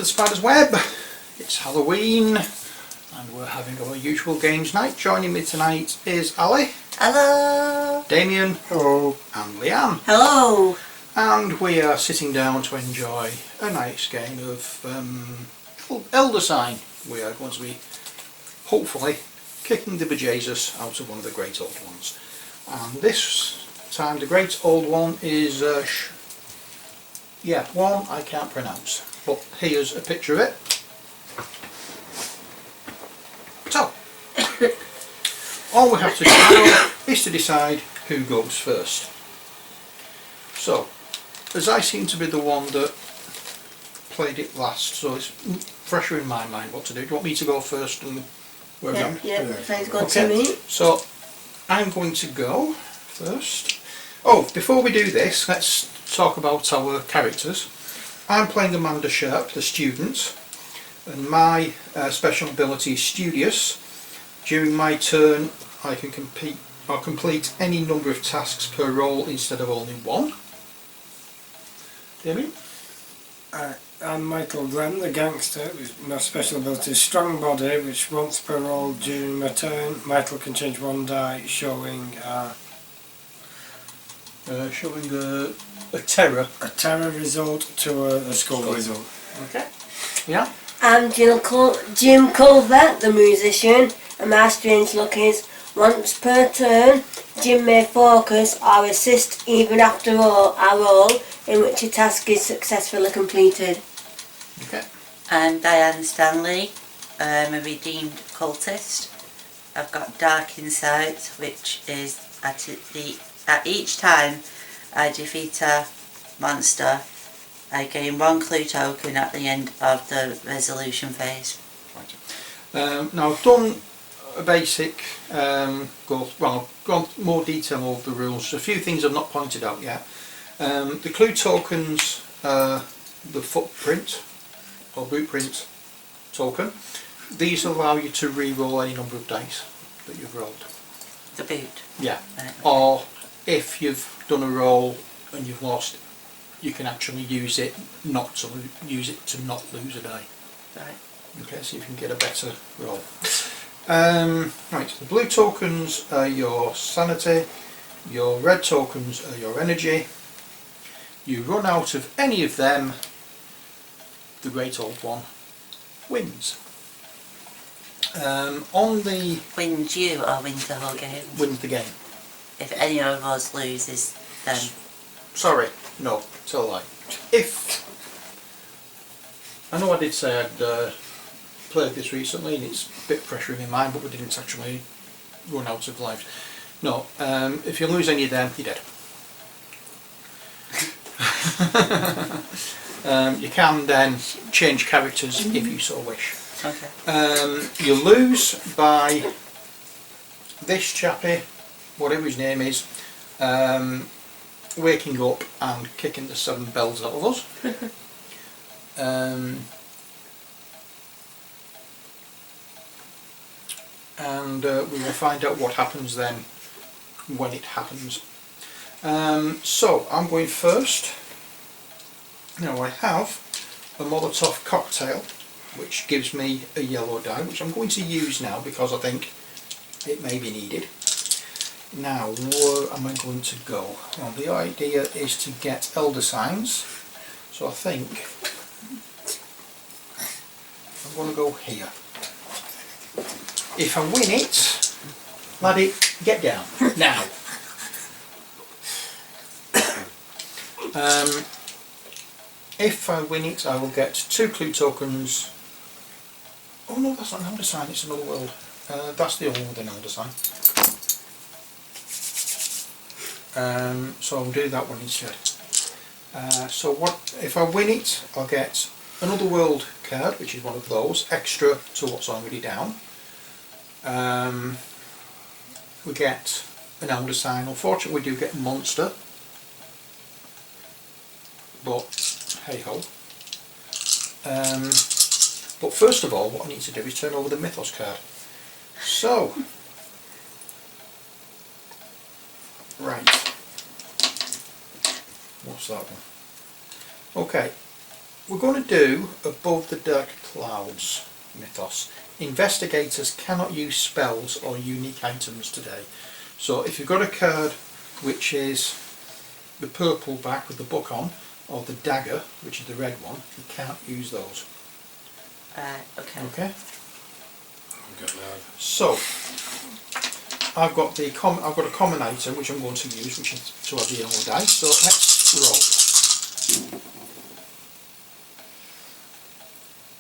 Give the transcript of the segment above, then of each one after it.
the spider's web. It's Halloween and we're having our usual games night. Joining me tonight is Ali. Hello. Damien. Hello. And Leanne. Hello. And we are sitting down to enjoy a nice game of Elder Sign. We are going to be hopefully kicking the bejesus out of one of the great old ones. And this time the great old one is one I can't pronounce, but here's a picture of it. So all we have to do now is to decide who goes first. So as I seem to be the one that played it last, so it's fresher in my mind what to do. Do you want me to go first and where Yeah, sounds good to me. So I'm going to go first. Oh, before we do this, let's talk about our characters. I'm playing Amanda Sharp, the student, and my special ability is Studious. During my turn I can complete any number of tasks per roll instead of only one. Damien? I'm MacLeod, the gangster, with my special ability is Strong Body, which once per roll during my turn, Michael can change one die, showing a terror. A terror result to a skull result. Okay. Yeah. I'm Jim Culver, the musician, and my strange luck is once per turn, Jim may focus or assist even after a roll in which a task is successfully completed. Okay. I'm Diane Stanley, I'm a redeemed cultist. I've got Dark Insight, which is at each time I defeat a monster, I gain one clue token at the end of the resolution phase. Right. Now I've done a basic gone more detail over the rules. A few things I've not pointed out yet. The clue tokens, the footprint or bootprint token, these allow you to re-roll any number of dice that you've rolled. The boot? Yeah. Or if you've done a roll and you've lost, you can actually use it to not lose a die. Right. Okay, so you can get a better roll. Right, the blue tokens are your sanity, your red tokens are your energy. You run out of any of them, the great old one wins. On the... Wins you or wins the whole game? Wins the game. If any of us loses, then... Sorry, no, it's a lie. If... I know I did say I'd played this recently and it's a bit fresher in my mind, but we didn't actually run out of lives. No, if you lose any of them, you're dead. You can then change characters if you so wish. Okay. You lose by this chappie, whatever his name is, waking up and kicking the 7 bells out of us. And we will find out what happens then when it happens. So I'm going first. Now I have a Molotov cocktail which gives me a yellow die, which I'm going to use now because I think it may be needed. Now where am I going to go? Well, the idea is to get Elder Signs, so I think I'm going to go here. If I win it, laddie, get down now. If I win it, I will get 2 clue tokens. Oh no, that's not an Elder Sign, it's another world. That's the only one with an Elder Sign. So I'll do that one instead. So what if I win it, I'll get another world card, which is one of those, extra to what's already down. We get an Elder Sign. Unfortunately we do get a monster, but hey ho. But first of all, what I need to do is turn over the Mythos card. So, right, what's that one? Okay, we're going to do Above the Dark Clouds mythos. Investigators cannot use spells or unique items today. So if you've got a card which is the purple back with the book on, or the dagger, which is the red one, you can't use those. Okay. Okay. I've got that. So I've got a common item which I'm going to use, which is to have the yellow dice. So let's roll.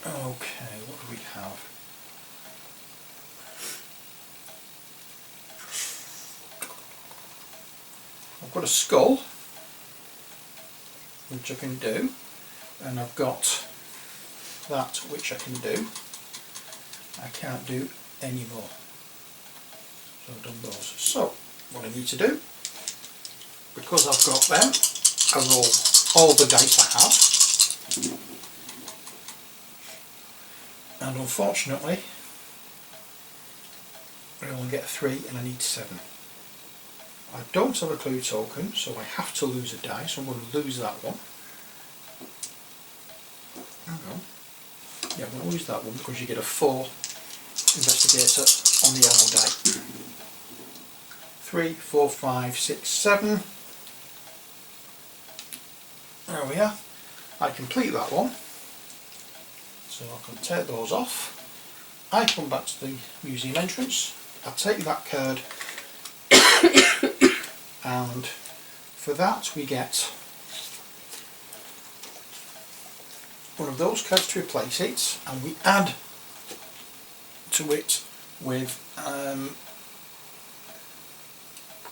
Okay, what do we have? I've got a skull, which I can do, and I've got that which I can do. I can't do any more. So I've done those. So what I need to do, because I've got them, I roll all the dice I have, and unfortunately I only get a 3 and I need 7. I don't have a clue token, so I have to lose a die, so I'm going to lose that one. Hang on. Yeah, I'm going to lose that one because you get a 4 investigator on the yellow die. 3, 4, 5, 6, 7. There we are. I complete that one. So I can take those off. I come back to the museum entrance. I take that card and for that we get one of those cards to replace it, and we add to it with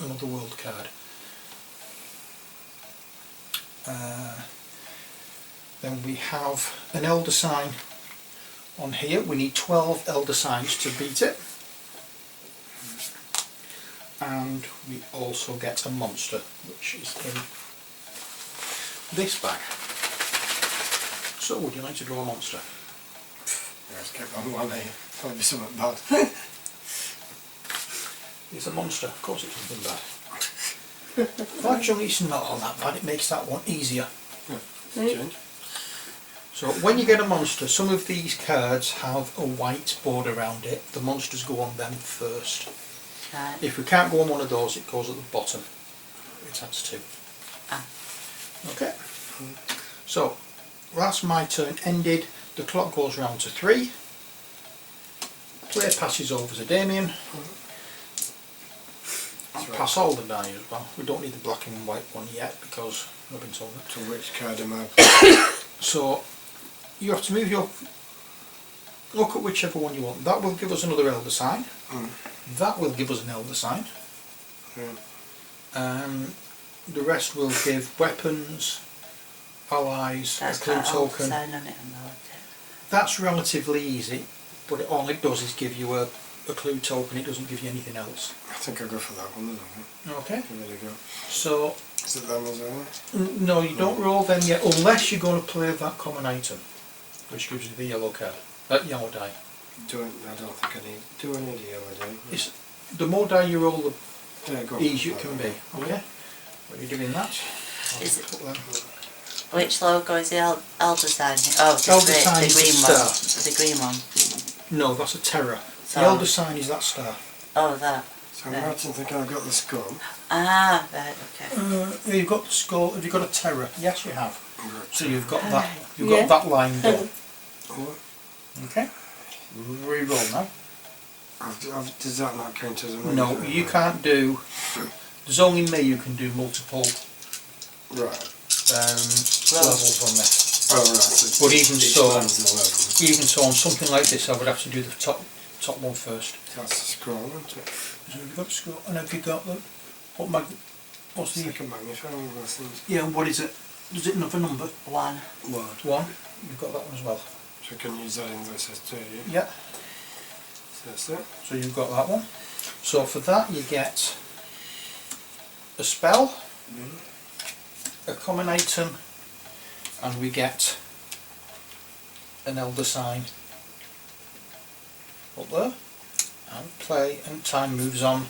another world card. Then we have an elder sign on here. We need 12 elder signs to beat it. And we also get a monster, which is in this bag. So would you like to draw a monster? Let's get on one here. Probably something bad. It's a monster, of course it's something bad. Well, actually it's not all that bad, it makes that one easier. Change. So when you get a monster, some of these cards have a white border around it. The monsters go on them first. Right. If we can't go on one of those, it goes at the bottom. It has to. Okay. So that's my turn ended. The clock goes round to 3. Player passes over to Damien. I'll pass all the die as well. We don't need the black and white one yet because I've been told that. So which card am I? So you have to move your... Look at whichever one you want. That will give us another elder sign. That will give us an elder sign. The rest will give weapons, allies, That's a clue got an old token. sign on it and all that. That's relatively easy, but all it does is give you a clue token. It doesn't give you anything else. I think I'll go for that one then. Okay. There we go. So Is it that as well? no, you don't roll them yet unless you're going to play that common item, which gives you the yellow card, yellow die. I don't think I need. Do I need a yellow die? It's, the more die you roll, the Yeah, go. easier it can be. Okay. When you're doing that, Is it- put them. Which logo is the elder sign? Oh, just Elder the sign is green the one. star. The green one. No, that's a terror. So- The elder sign is that star. Oh, that. So I'm right to think I've got the skull. Ah, right, okay. You've got the skull. Have you got a terror? Yes, you have. Right. So you've got that. You've Yeah. got that lined up. What? Okay. Re-roll now. Does that not count as a No, you can't do. There's only me who can do multiple Right. levels on this. Oh, right. But even each so- line's an 11. Even so, on something like this, I would have to do the top one first. That's the scroll, isn't it? So you've got the skull, and have you got the what's the Second magnifying glass things. yeah? What is it? Does it have a number? One. Word. 1. You've got that one as well. So we can use that in this as two, yeah? Yeah. So that's it. So you've got that one. So for that you get a spell, a common item, and we get an elder sign up there. And play, and time moves on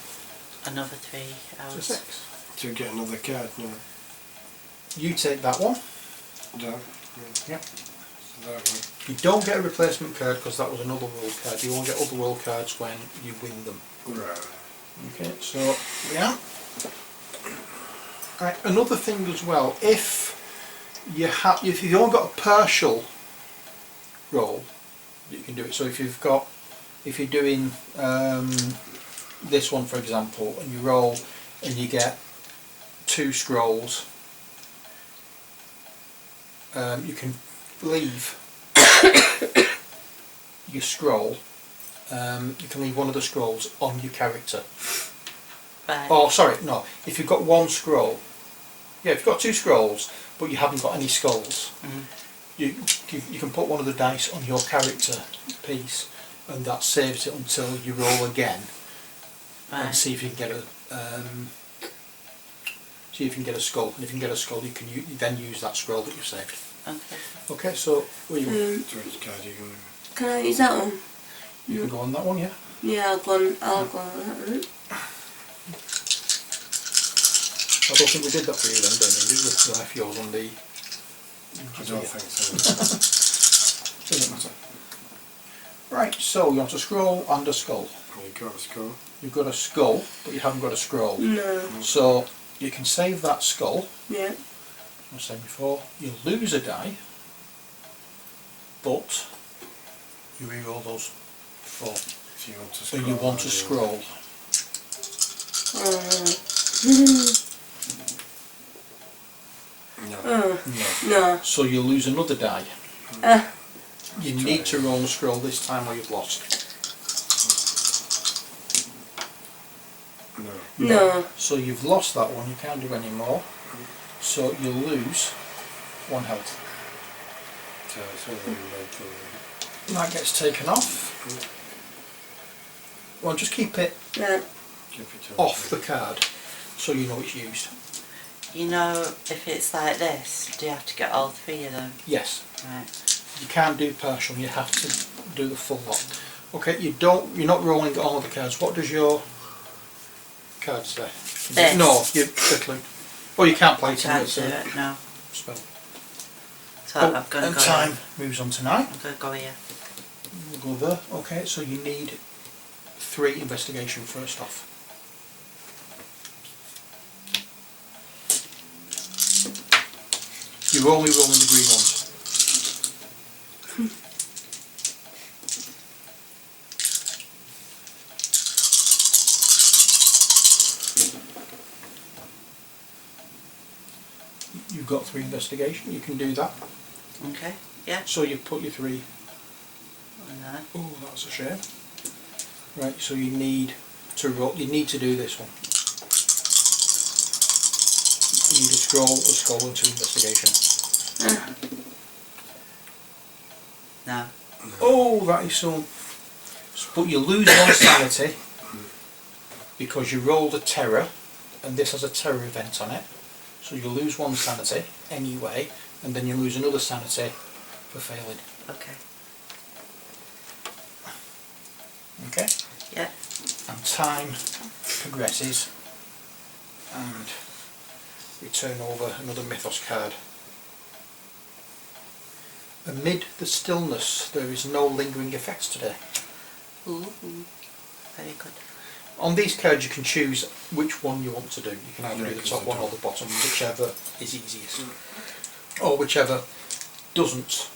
Another 3 to hours. 6. Do you get another card now? You take that one. No. Yeah. So that one. You don't get a replacement card because that was another world card. You won't get other world cards when you win them. Right. Okay, so yeah. Right, another thing as well, if you've only got a partial roll, you can do it. So if you're doing this one for example, and you roll and you get 2 scrolls, you can leave your scroll. You can leave one of the scrolls on your character. Right. Oh, sorry, no. If you've got 1 scroll, yeah, if you've got 2 scrolls, but you haven't got any skulls, you can put one of the dice on your character piece, and that saves it until you roll again, and see if you can get a skull. And if you can get a skull, you can then use that scroll that you've saved. Okay. Okay, so where you So which card you can... Can I use that one? you can go on that one, yeah. Yeah, I'll go on that one. I don't think we did that for you then, Damien. Did we left yours on the... I don't think so. Doesn't matter. Right, so you want a scroll and a skull. You got a skull. You've got a skull, but you haven't got a scroll. No. So you can save that skull. Yeah. I was saying before, you lose a die, but you re-roll those 4. If you want a So scroll. you want a scroll. No. Oh. No. No. So you lose another die. You need to roll a scroll this time or you've lost. No. No. So you've lost that one, you can't do any more. So you lose 1 health. So it's only mental. That gets taken off. Well, just keep it Keep it off the card so you know it's used. You know, if it's like this, do you have to get all 3 of them? Yes. Right. You can't do partial, you have to do the full lot. Okay, you're not rolling all of the cards. What does your card say? This. No, you quickly. Well, you can't play I it can't it's do a it, no. spell. So Oh, I'm going to and go time here. moves on to 9. I'm going to go here. We'll go there. Okay, so you need 3 investigation first off. You're only rolling the green ones. You've got 3 investigation, you can do that. Okay, yeah. So you put your 3. And there. Oh, that's a shame. Right, so you need to roll. You need to do this one. You need a scroll, a skull, and 2 investigation. No. Oh, that is so. But you lose 1 sanity because you rolled a terror, and this has a terror event on it. So you lose 1 sanity anyway, and then you lose another sanity for failing. Okay. Okay? Yeah. And time progresses, and we turn over another mythos card. Amid the stillness, there is no lingering effects today. Ooh. Very good. On these cards you can choose which one you want to do. You can either do the Yeah, top the one or top. the bottom, whichever is easiest. Or whichever doesn't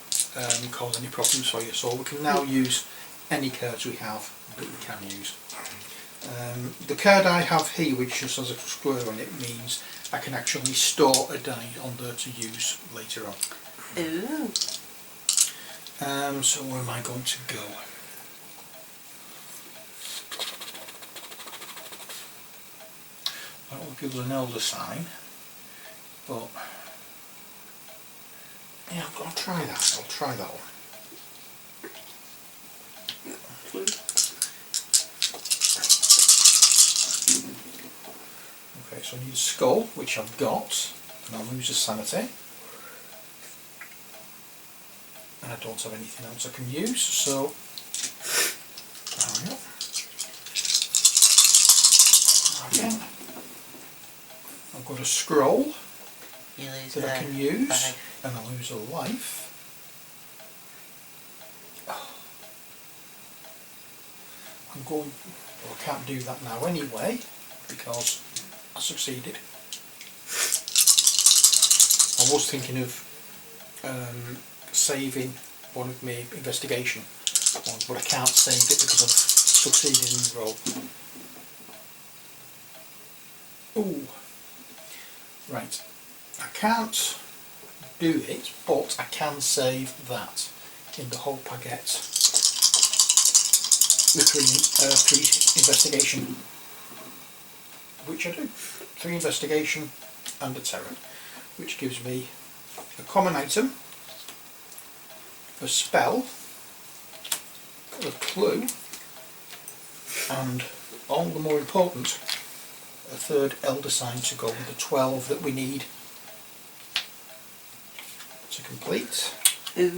cause any problems for you. So we can now use any cards we have that we can use. The card I have here, which just has a square on it, means I can actually store a die on there to use later on. Ooh. So where am I going to go? That will give us an elder sign, but yeah, I'll try that. I'll try that one. Okay, so I need a skull, which I've got, and I'll lose a sanity. And I don't have anything else I can use, so there we go. Again, I've got a scroll, You lose that I a can use, life. and I lose a life. I'm going, well, I can't do that now anyway, because I succeeded. I was thinking of saving one of my investigation ones, but I can't save it because I've succeeded in the roll. Ooh. Right. I can't do it, but I can save that in the hope I get the three investigation, which I do. 3 investigation and a terror, which gives me a common item, a spell, a clue, and all the more important, a 3rd elder sign to go with the 12 that we need to complete. Ooh.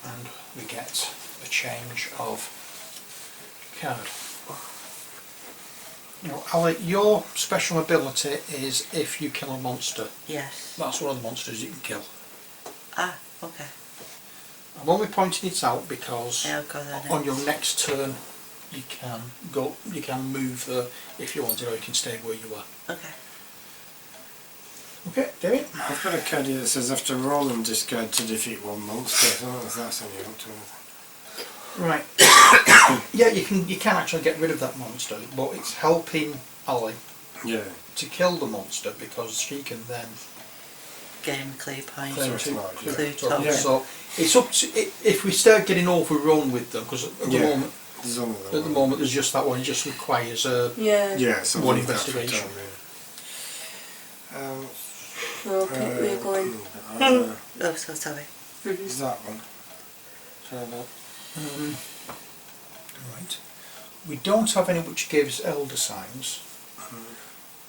And we get a change of card. Now, Ali, your special ability is if you kill a monster. Yes. That's one of the monsters you can kill. Ah, okay. I'm only pointing it out because Yeah, I've got that on now. your next turn you can go, you can move if you wanted, or you can stay where you are. Okay. Okay, Damien? I've got a card here that says after roll and discard to defeat one monster. I don't know if that's any help to anything. Right. Yeah, you can actually get rid of that monster, but it's helping Ali Yeah. to kill the monster because she can then Game clue point. claim it's large, yeah. Clue so, token. so it's up to if we start getting overrun with them, because at the Yeah. moment There's only at the moment there's just that one. It just requires Yeah. Yeah, so one I'll leave that for investigation. time, Okay, we're going. Oh, so sorry. Is that one? Try that. Right. We don't have any which gives elder signs,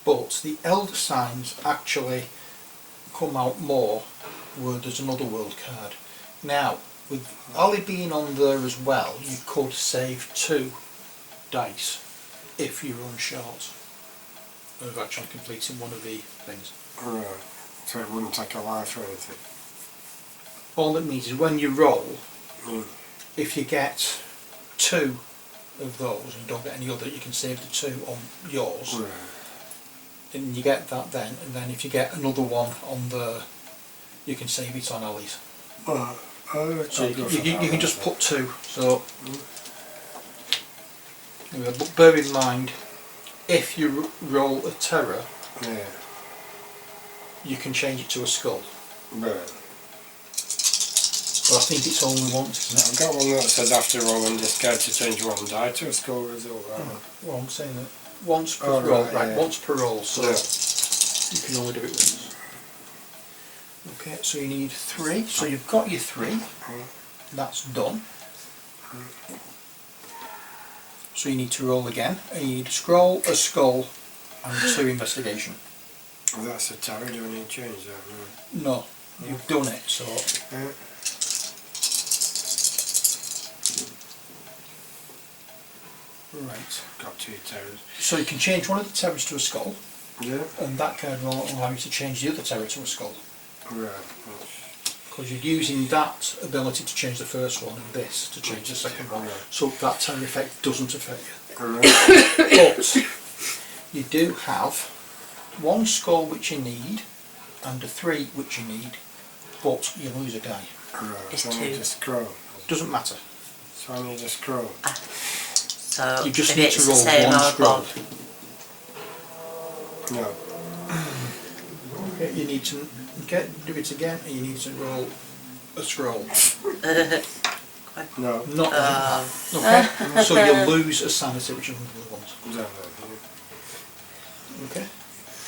but the elder signs actually come out more where there's another world card. Now, with Ali being on there as well, you could save 2 dice if you run short of actually completing one of the things. Right. So it wouldn't take a life or anything. All that means is when you roll, Mm. if you get 2 of those and don't get any other, you can save the 2 on yours. Right. And you get that then, and then if you get another one on the, you can save it on Ali's. So you can just put 2. So anyway, but bear in mind, if you roll a terror, Yeah. you can change it to a skull. Right. But I think it's only once, isn't I've it? got one that says after roll and discard to change one die to a score result. Well, I'm saying that once per Oh, roll, right, right? yeah. Once per roll, so Yeah. you can only do it once. Okay, so you need 3. So you've got your 3. That's done. So you need to roll again. And you need a scroll, a skull, and 2 investigation. Oh, that's a tower. Do I need to change that? No, you've done it. So No. right. Got 2 towers. So you can change one of the terrors to a skull, Yeah. and that card will allow you to change the other terror to a skull. Right. Because you're using that ability to change the first one and this to change the second one. So that terror effect doesn't affect you. Right. But you do have 1 skull which you need and a 3 which you need, but you lose a die. Right. It's So I need 2. to scroll. Doesn't matter. So I need to scroll. So You just if need it's to the roll same 1 or scroll. above. No. Okay, you need to do it again, and you need to roll a scroll. No. Not that. Okay, so you lose a sanity, which is one of the ones. Don't know. Okay.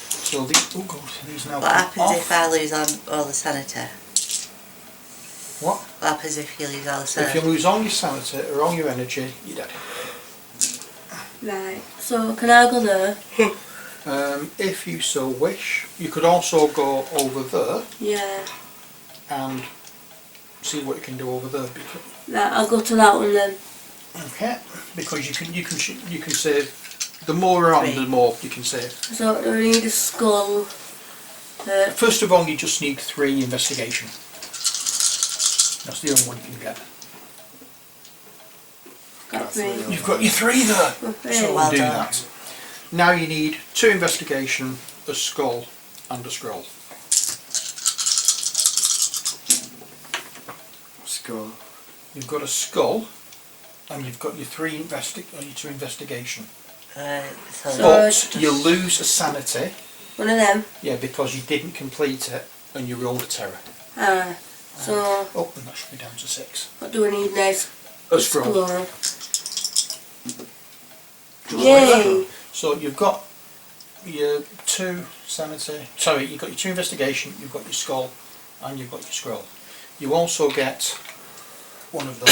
So these, oh god, these now What come happens off. if I lose all the sanity? What? What happens if you lose all the If sanity? you lose all your sanity or all your energy, you're dead. Right. So can I go there? If you so wish, you could also go over there Yeah. and see what you can do over there. Because, Right. I'll go to that one then. okay, because you can save. The more you're on, 3. the more you can save. So do I need a skull First of all, you just need 3 investigation. That's the only one you can get. Got 3. You've got your 3 there. Okay. So Well we'll do done. that. Now you need 2 investigation, a skull and a scroll. Skull. You've got a skull and you've got your 2 investigation. So But you lose a sanity, One of them. yeah, because you didn't complete it and you rolled a terror. So, Oh, and that should be down to 6. what do we need next? A scroll. Just like Yay! that. So you've got your 2 sanity, sorry, you've got your 2 investigation, you've got your skull and you've got your scroll. You also get one of those.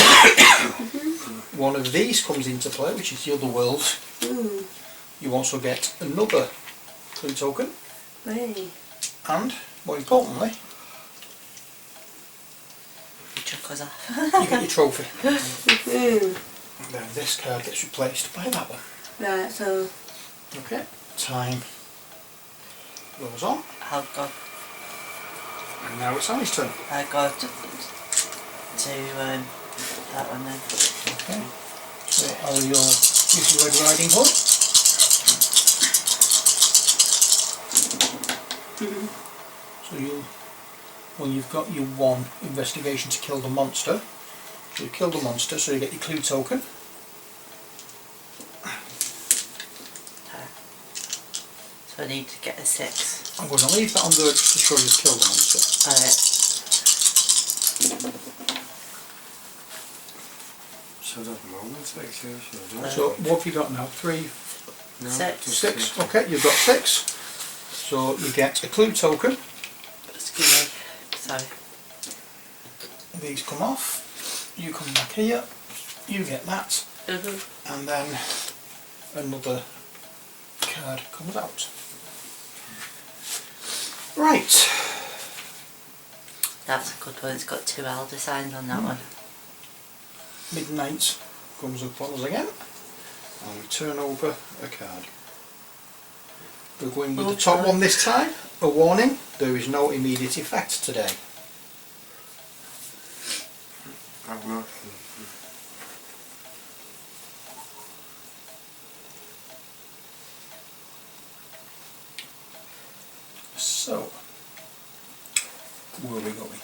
One of these comes into play, which is the other world. You also get another clue token, Hey. and more importantly, the chuck us off. you get your trophy. Mm. And then this card gets replaced by that one. Right, so, Okay, time goes on, I'll go. and now it's Ali's turn. I go to that one then. Okay, so are your Little Red Riding Hood? So you've got your 1 investigation to kill the monster. So you kill the monster, so you get your clue token. So I need to get a 6. I'm going to leave that on there just to show you've killed the monster. Should have moments actually. So what have you got now? 3, No, 6. just 6. Okay, you've got 6. So you get a clue token. Excuse me. Sorry. These come off. You come back here. You get that. And then another card comes out. Right. That's a good one. It's got 2 elder signs on that one. Midnight comes upon us again. And we turn over a card. We're going with the top one this time. A warning, there is no immediate effect today. I've not. So, where are we going?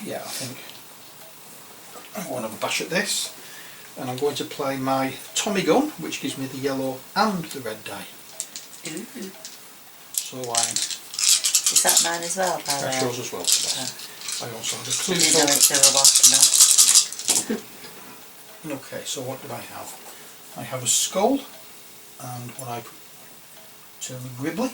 Yeah, I think I'm going to have a bash at this, and I'm going to play my Tommy gun, which gives me the yellow and the red die. Ooh. So Is that mine as well? By the that way? shows as well today. I also have a clue Didn't know token. if they were lost or not. Okay, so what do I have? I have a skull, and what I term a gribbly.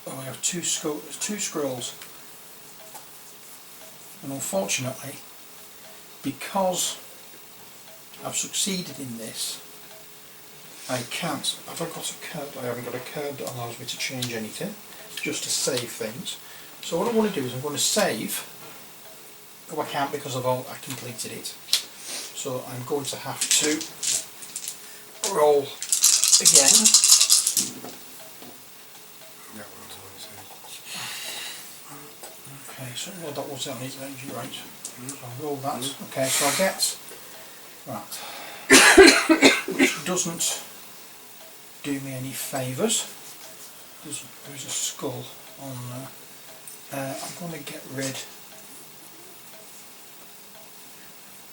Oh, I have two scrolls, and unfortunately, because I've succeeded in this, I can't. Have I got a card? I haven't got a card that allows me to change anything, just to save things. So what I want to do is I'm going to save. Oh, I can't because I completed it. So I'm going to have to roll again. That one's always Okay, so well, that was on his age, right. So I'll roll that. Okay, so I get that. Which doesn't do me any favours. There's a skull on there. I'm going to get rid.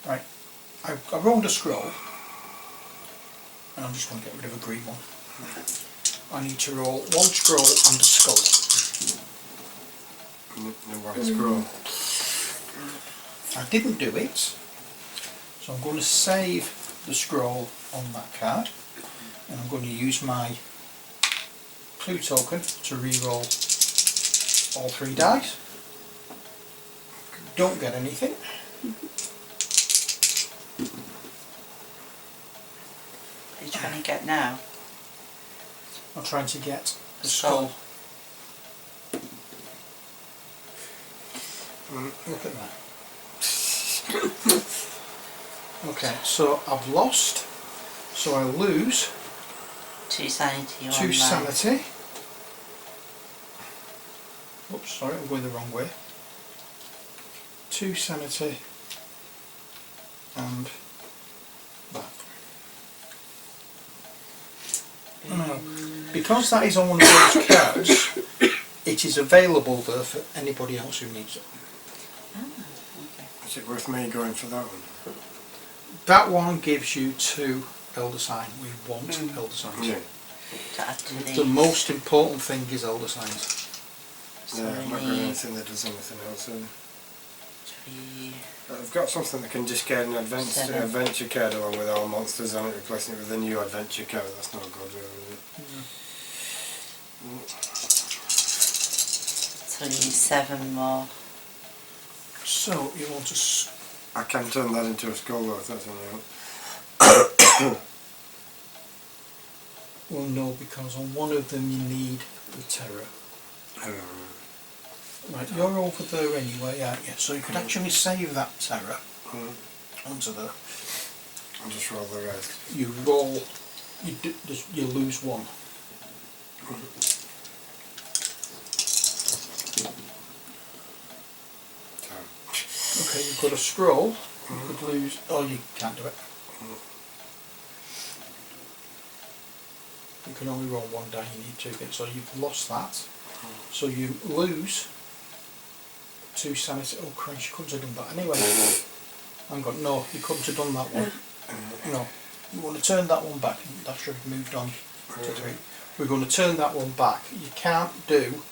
Right, I rolled a scroll, and I'm just going to get rid of a green one. I need to roll 1 scroll and a skull. the white scroll. I didn't do it, so I'm going to save the scroll on that card, and I'm going to use my clue token to re-roll all 3 dice. Don't get anything. What are you trying to get now? I'm trying to get the skull. Look at that. Okay, so I've lost. So I lose 2 sanity. 2 1 sanity. Oops, sorry, I'm going the wrong way. 2 sanity and that. Now, because that is on one of those cards, it is available there for anybody else who needs it. Is it worth me going for that one? That one gives you 2 elder sign. We want elder signs. Yeah. To add to The these. most important thing is elder signs. So Yeah, I'm not we got need anything that does anything else. 3. I've got something that can discard an Seven. adventure card along with all monsters on it, replacing it with a new adventure card. That's not good, really, is it? So we need 7 more. So you want to I can turn that into a skull though, if that's any help. well no, because on one of them you need the terror. Right, you're over there anyway, aren't you? So you could actually save that terror onto there. I'll just roll the rest. You roll, you lose 1. Okay, you've got a scroll. You could lose. Oh, you can't do it. You can only roll 1 die. You need 2 things, so you've lost that. So you lose 2 sanity. Oh Christ, you couldn't have done that anyway. Hang on, no, you couldn't have done that one. No, you want to turn that one back. That should have moved on to 3. We're going to turn that one back. You can't do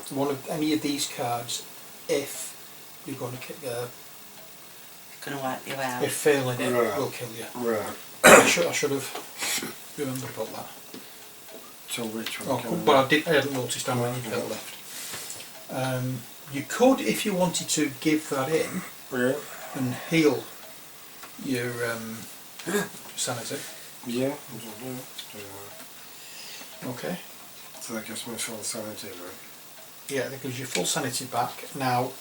one of any of these cards if you're going to Gonna wipe you out. if failing it Right. will kill you. Right. I should have remembered about that. So which one? Oh, but I hadn't noticed how many fell left. You could, if you wanted to, give that in Yeah. and heal your sanity. Yeah. Okay. So that gives me full sanity, right? Yeah, that gives you full sanity back. Now,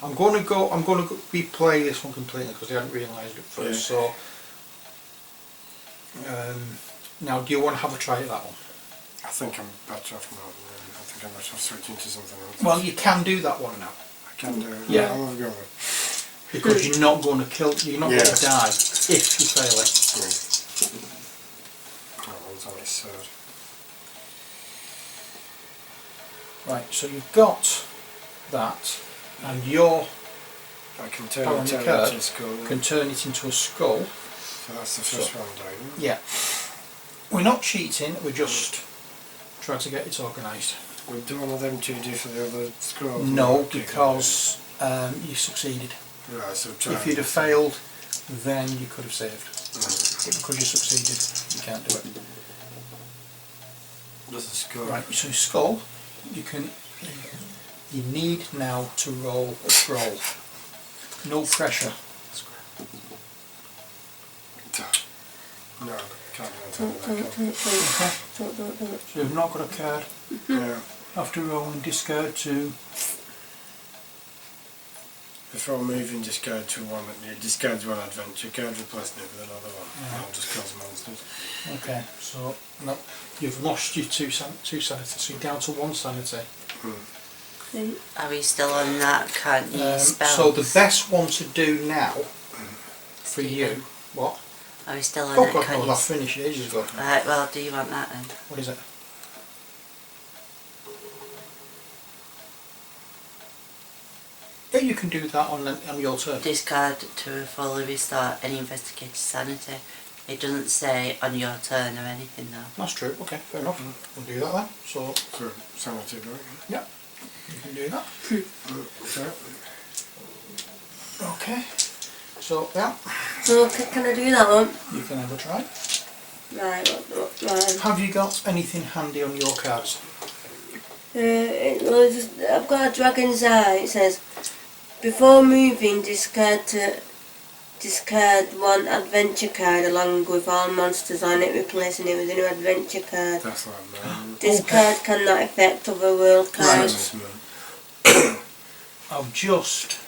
I'm going to replay this one completely because I hadn't realised it first. Yeah. So, now, do you want to have a try at that one? I think I'm better off now. I think I'm better off switching to something else. Well, you can do that one now I can do it. Yeah. I'll have a go with it. because you're not going to kill. You're not going Yeah. to die if you fail it. Oh, one's on his third. Right. So you've got that, and your I can turn power on it your into card a skull. can turn it into a skull. So that's the first one down. Yeah. We're not cheating. We're just trying to get it organised. Would one of them 2 do for the other scrolls? No, because you succeeded. Right, so If you'd have failed, then you could have saved. But because you succeeded, you can't do it. There's a skull. Right, so skull, you need now to roll a scroll. No pressure. No, can't do anything with that. Okay. So you've not got a card. Yeah. After rolling discard to. Before moving, discard to one. You discard one adventure card, replacing it with another one. Yeah. I'll just cause monsters. Okay, so no, you've lost your 2 sanity, so you're down to 1 sanity. Are we still on that? Can't use spells? So the best one to do now for you, what? Are we still on Oh that? God, Can't no, use... that finished ages ago. Right, well, do you want that then? What is it? Yeah, you can do that on your turn. Discard to fully restore any investigated sanity. It doesn't say on your turn or anything though. That's true. Okay, fair enough. We'll do that then. So So, sanity, right? yeah, you can do that. Okay. So yeah, So can I do that one? you can have a try. Right, right. Have you got anything handy on your cards? I've got a dragon's eye. It says, before moving, discard 1 adventure card along with all monsters on it, replacing it with a new adventure card. That's like mine. This card cannot affect other world cards. That's mine. I've just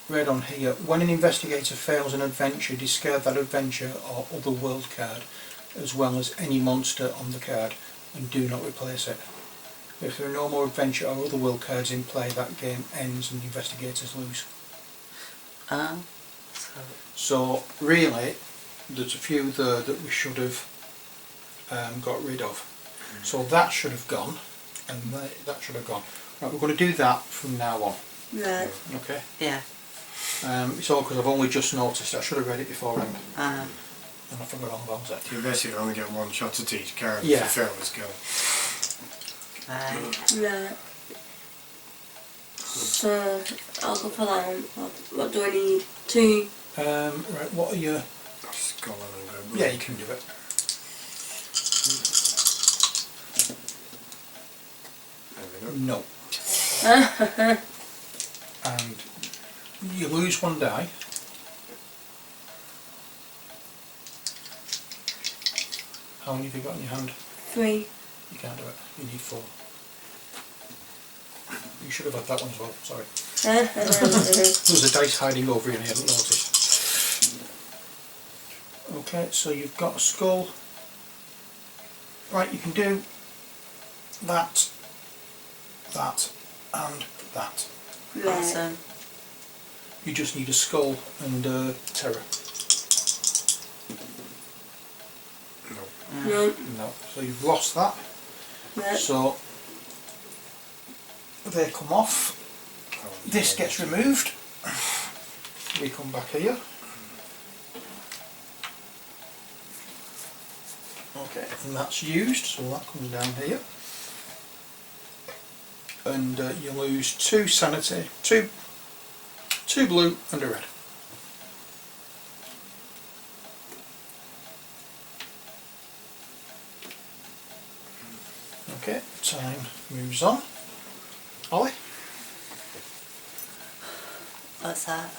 read on here, when an investigator fails an adventure, discard that adventure or other world card, as well as any monster on the card, and do not replace it. If there are no more adventure or other world cards in play, that game ends and the investigators lose. So really, there's a few there that we should have got rid of. So that should have gone, and that should have gone. Right, we're going to do that from now on. Right. Okay. Yeah. It's all because I've only just noticed. I should have read it beforehand, and I forgot all about it. You basically only get one shot at each card Yeah. if you fail this go. Right. Right. So I'll go for that one. What do I need? 2. Right, what are your... Skull and go. Yeah, you can do it. There we go. No. And you lose 1 die. How many have you got in your hand? 3. You can't do it. You need 4. You should have had that one as well, sorry. There's a dice hiding over here and I hadn't noticed. Okay, so you've got a skull. Right, you can do that, that and that. Right. Awesome. You just need a skull and terror. No. No, so you've lost that. Right. So they come off. This gets removed. We come back here. Okay, and that's used, so that comes down here. And you lose 2 sanity, two blue and a red. Okay, time moves on. Ollie? What's that?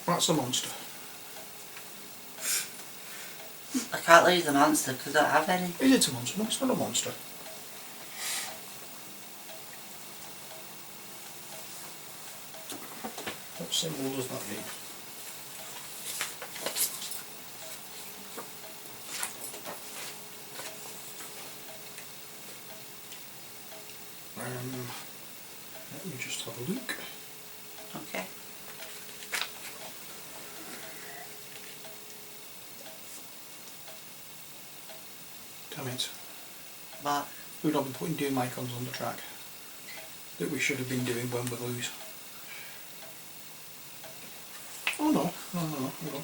That's a monster. I can't lose the monster because I don't have any. Is it a monster? No, it's not a monster. What symbol does that mean? Let me just have a look. Okay. Damn it. But We've not been putting doom icons on the track that we should have been doing when we lose. Oh no, hold on.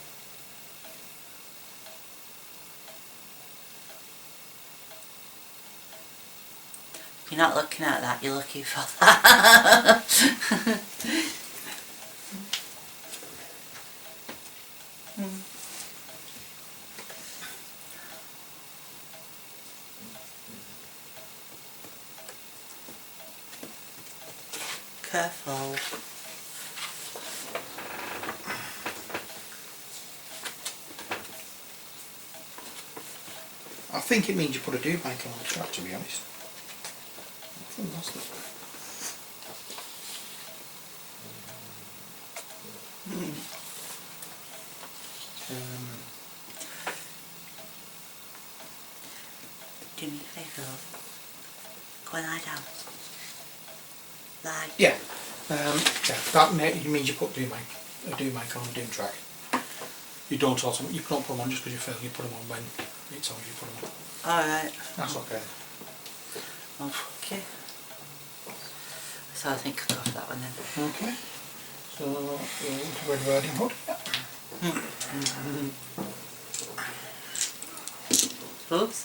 if you're not looking at that, you're looking for that. Careful. I think it means you put a doom icon on the track, to be honest. I think that's the... Do me a favour, love. Go and lie down. Lie. Yeah, that means you put a doom icon on a doom track. You don't put them on just because you fail, you put them on when it tells you to put them on. Alright. That's okay. Okay. So I think I'll go for that one then. Okay, so Red Riding Hood. Oops,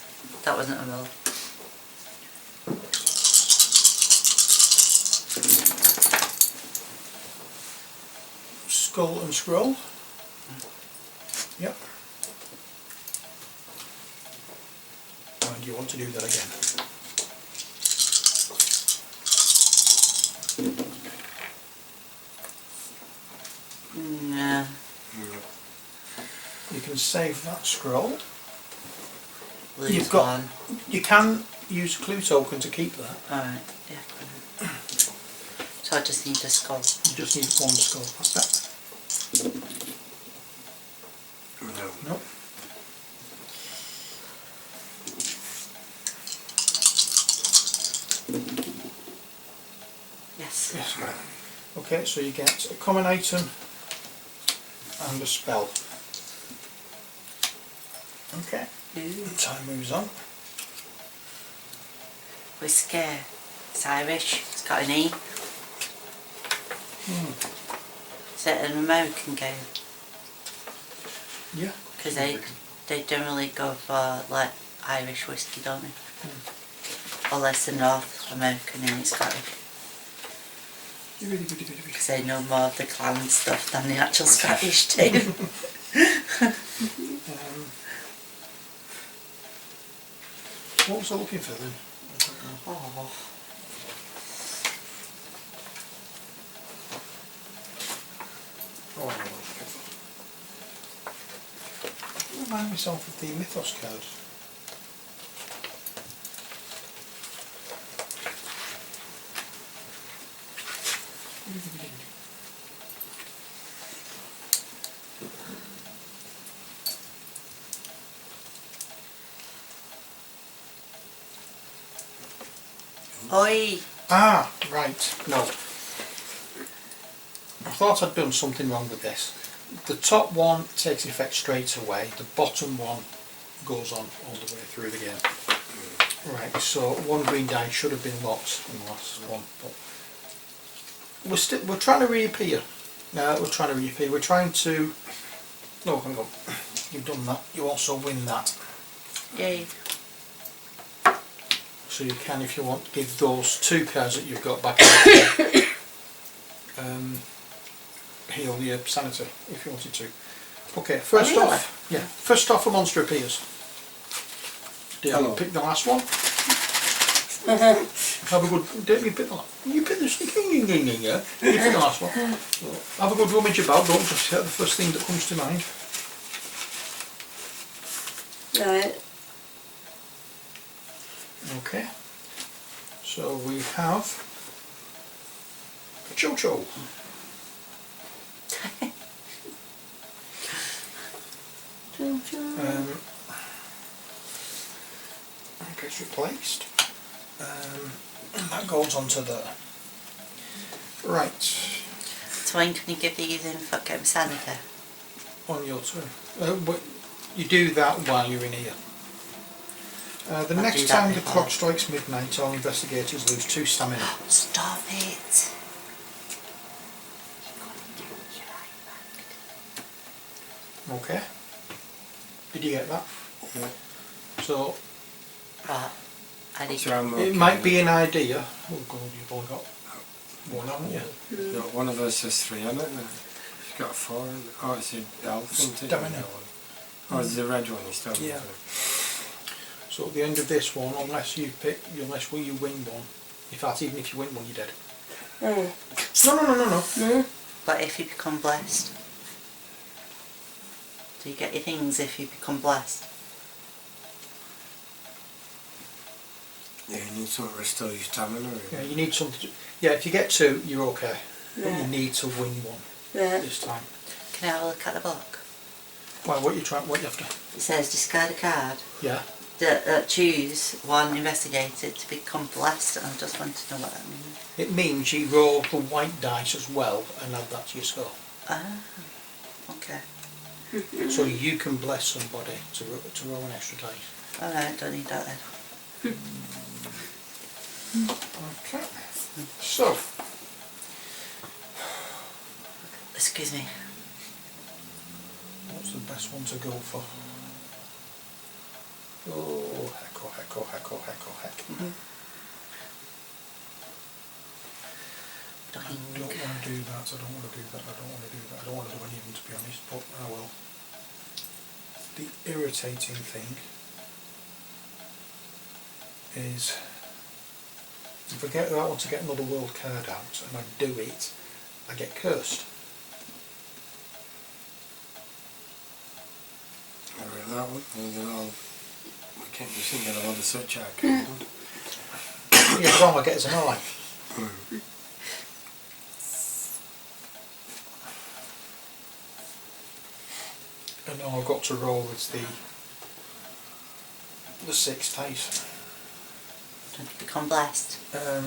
that wasn't a roll. Skull and Scroll. Yep. And you want to do that again. Yeah. You can save that scroll. Lose You've got. one. You can use a clue token to keep that. Alright, yeah. So I just need a skull. just need one skull. That's that. No. Nope. Yes. Yes, right. Okay, so you get a common item and a spell. Okay, time moves on. Whiskey. It's Irish. It's got an E. Is it an American game? Yeah. Because they generally go for like Irish whiskey, don't they? Unless they're North American and it's Scottish. Because they know more of the clan stuff than the actual Scottish team. What was I looking for then? Oh. Oh, I know what I was looking for. Remind myself of the Mythos card. Oi! Ah, right, no. I thought I'd done something wrong with this. The top one takes effect straight away, the bottom one goes on all the way through the game. Right, so one green die should have been locked in the last one, but we're trying to reappear. No, we're trying to reappear. We're trying to... No, hang on. You've done that. You also win that. Yay. So you can, if you want, give those two cards that you've got back heal your sanity, if you wanted to. Okay, first really? off, yeah, first off a monster appears. Damien, pick the last one. Have a good, Damien, pick the last one. You pick the you pick the last one. So, have a good rummage about, don't just hit the first thing that comes to mind. Right. Okay, so we have a Jojo. Gets replaced. And that goes onto there. Right, So when can you give these in for game sanity? on your turn. But you do that while you're in here. The I've next done that time the before. clock strikes midnight, all investigators lose 2 stamina. Stop it! Okay. Did you get that? Yeah. So Right. I need So I'm it okay might with be an idea. Oh God, you've only got one, haven't you? it. Got one of us has 3 on it. She's got 4. Oh, it's the elf, isn't it? Stamina. Oh, it's the red one you still Yeah. So at the end of this one, unless you win one, in fact, even if you win one, you're dead. No. But if you become blessed, do you get your things if you become blessed? Yeah, you need something to restore your stamina. Yeah, you need something. Yeah, if you get 2, you're okay. But Yeah. you need to win one Yeah. this time. Can I have a look at the book? Well, what you have to? It says discard a card. Yeah. Choose one investigator to become blessed. I just want to know what that means. It means you roll the white dice as well and add that to your score. Ah, okay. So you can bless somebody to roll an extra dice. Alright, don't need that then. Okay. So, Excuse me. what's the best one to go for? Oh, heck. I don't want to do that, I don't want to do that, I don't want to do that, I don't want to do any of them, to be honest, but I will. The irritating thing is, if I get that one to get another world card out and I do it, I get cursed. I read that one. And then we can't just think of a lot of such icons. Yeah, but all I get is an eye. And all I've got to roll is the 6 dice. Don't you become blessed? That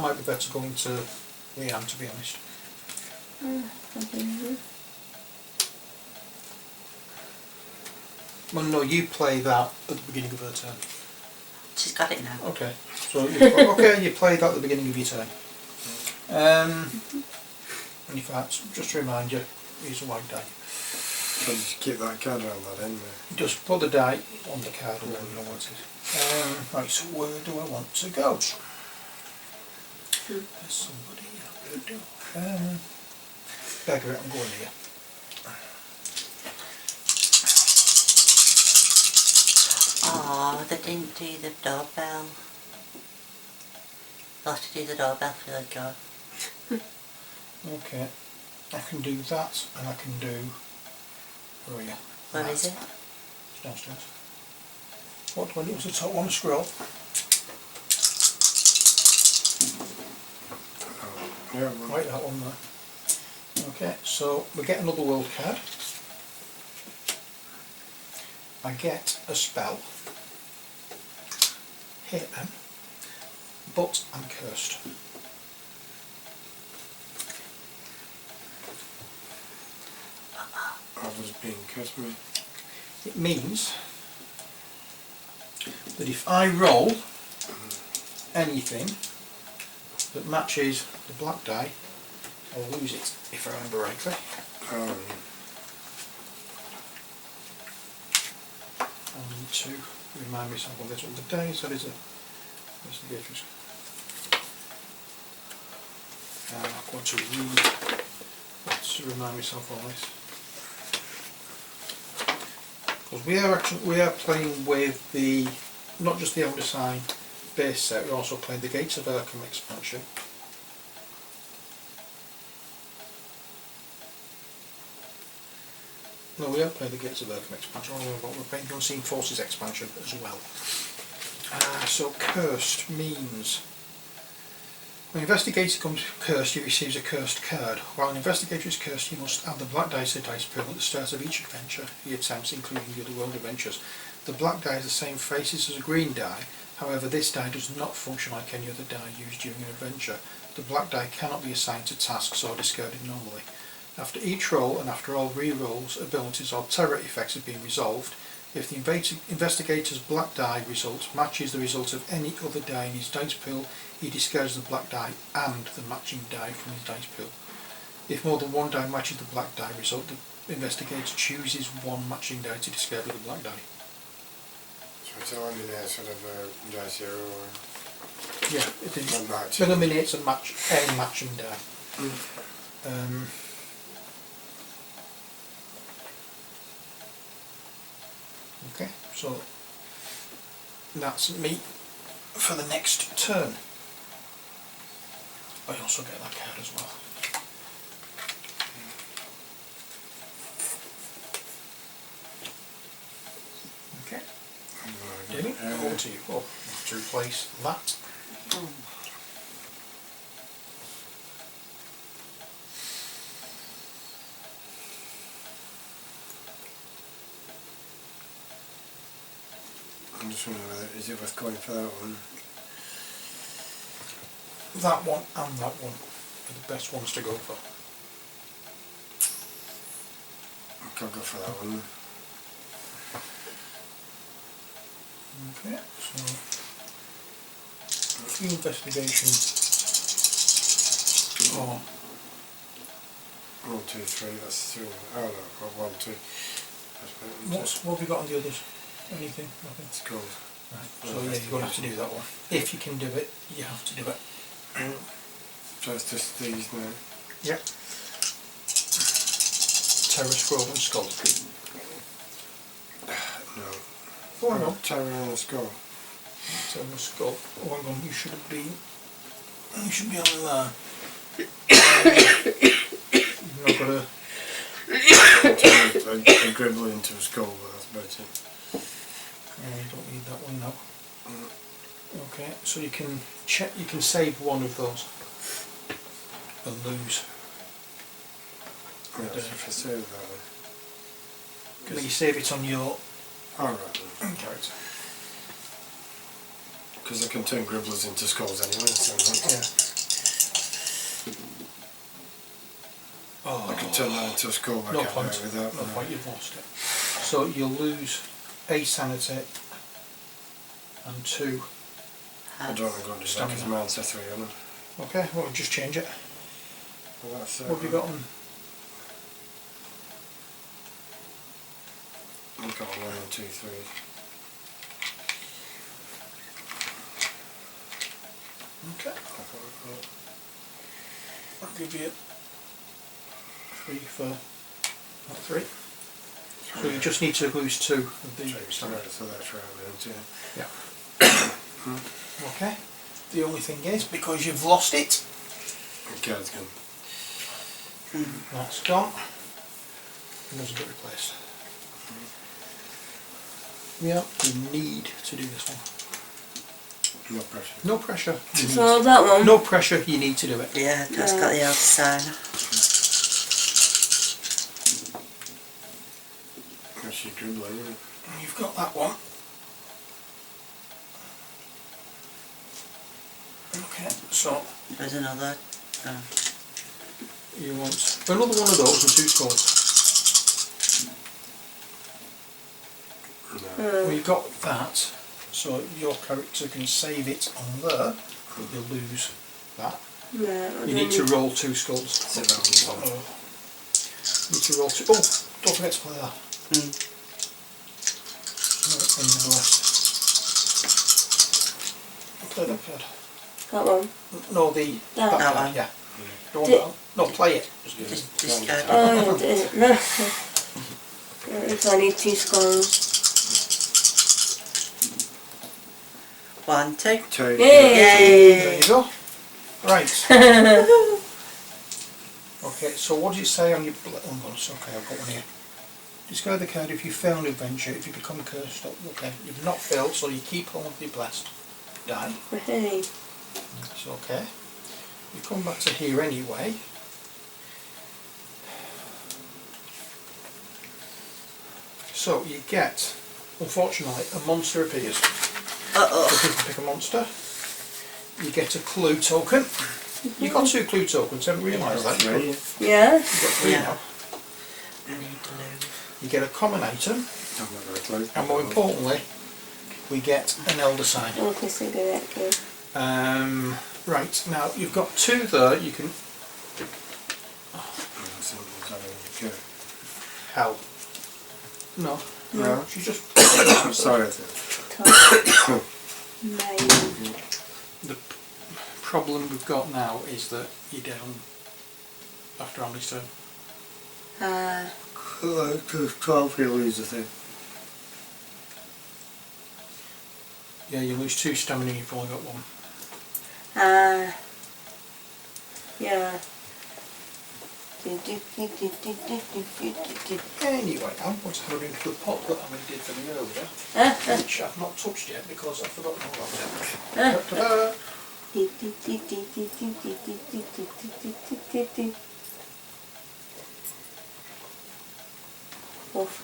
might be better going to Leanne, to be honest. Well, no, you play that at the beginning of her turn. She's got it now. Okay, so you play that at the beginning of your turn. And in fact, just to remind you, use a white die. So just keep that card around that end there. Just put the die on the card and then you know what it is. Right, so where do I want to go? There's somebody I could do. Beggar it, I'm going here. Oh, they didn't do the doorbell. They'll have to do the doorbell for the go. Okay, I can do that and I can do... Where are you? Where is it? It's downstairs. What do I need? It was the top one, scroll. Yeah, well, Right, that one there. Okay, so we get another world card. I get a spell. Hit them. But I'm cursed. I was being cursed me. It means that if I roll anything that matches the black die, I'll lose it, if I remember rightly. Oh, I need to remind myself of this one. The dice, that is a investigator's. I'm going to read, let's remind myself of this. Because we are playing with the, not just the Elder Sign base set, we're also playing the Gates of Rotherham expansion. No, we are playing the Gates of Rotherham expansion, but we're playing the Unseen Forces expansion as well. So cursed means when an investigator becomes cursed, he receives a cursed card. While an investigator is cursed, he must add the black dice to the dice pool at the start of each adventure he attempts, including the other world adventures. The black die has the same faces as a green die, however this die does not function like any other die used during an adventure. The black die cannot be assigned to tasks or discarded normally. After each roll and after all re-rolls, abilities or terror effects have been resolved, if the investigator's black die result matches the result of any other die in his dice pool, he discards the black die and the matching die from his dice pool. If more than one die matches the black die result, the investigator chooses one matching die to discard with the black die. so it's eliminates sort of a dice hero or Yeah, it match. eliminates a matching die. Okay, so that's me for the next turn. I also get that card as well. Okay, Damien, over to you. Oh, I have to replace that. I'm just wondering whether, is it worth going for that one? That one and that one are the best ones to go for. I'll go for that one. Okay, so a few investigation. Oh, 1, 2, 3, that's 3. Oh no, I've got 1, 2. what have we got on the others? Anything? Nothing? It's cool. Right, so yeah, you're going to have to do that one. If you can do it, you have to do it. So it's just these now. Yep. Terror, Scroll and Skull. No. Oh, hang on. Terror and a skull. Terror and Skull. Oh, hang on, you should be on there. You've not got a... I gribble into a skull, but that's about it. You don't need that one now. Okay, so you can check. You can save one of those and lose. And, if I save that. can you save it on your Alright. character? Because I can turn gribblers into skulls anyway, so Oh, I can turn that into a skull like no I point. do without. No point. You've lost it. So you'll lose a sanity and 2. I don't want to go and do that because Stamina. mine's a 3 on it. Okay, well, just change it. Well, that's What have you got on? I've got 1 and 2, 3. Okay. I'll give you 3 for not 3. So you just need to lose 2 of the stamina. So that's right, isn't it? Yeah. Okay. The only thing is, because you've lost it, The card's gone. that's gone. And doesn't get replaced. Yeah, you need to do this one. No pressure. No pressure. So that one. No pressure, you need to do it. Yeah, that's got the elder sign. That's your dribbler, isn't it? You've got that one. Okay, so There's another. Oh. you want another one of those and 2 skulls. No. Well, you've got that, so your character can save it on there, but you'll lose that. No, You need to roll 2 skulls. Sit down and Oh. You need to roll 2. Oh, don't forget to play that. And the last. Play that card. that one. No, the That that card, one. yeah. Don't Did- want that. No, play it. This card. Oh, yeah, no. So I need 2 skulls. 1, 2. 2. Yay! There you go. Right. Okay, so what does it say on your... Oh, no, it's okay, I've got one here. Discard the card if you fail an adventure, if you become cursed. Okay, you've not failed, so you keep on with your blessed die. Hey. It's okay. You come back to here anyway. So you get, unfortunately, a monster appears. Uh-oh. So people pick a monster. You get a clue token. You got 2 clue tokens, haven't realised that. You've Yeah? got 3 Yeah. now. I need to lose. You get a common item, I'm not very close. and more importantly, we get an elder sign. Okay, cigarette kid. Right, now you've got 2 there, you can... Hell. No. No. She's just... I'm sorry. Top. Nine. The problem we've got now is that you're down after Andy's turn. 12 he'll lose the thing. Yeah, you lose 2 stamina, you've only got 1. Yeah. Anyway, I'm going to have a drink of the pot that I did for me earlier, which I've not touched yet because I've forgotten all about it. Ta-da! Oof.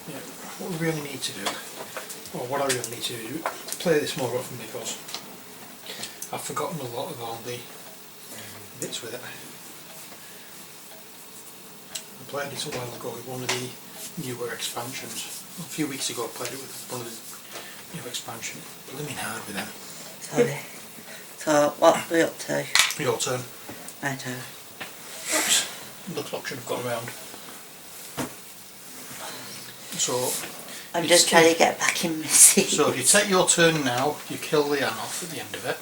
Yeah, what we really need to do, or what I really need to do, is play this more often because I've forgotten a lot of all the bits with it. I played it a while ago with one of the newer expansions. A few weeks ago I played it with one of the new expansions. Blooming hard with them. Sorry. So, what are we up to? Your turn. I do. Oops. The clock should have gone round. So, I'm just trying to get back in my seat. so if you take your turn now, you kill Leanne off at the end of it.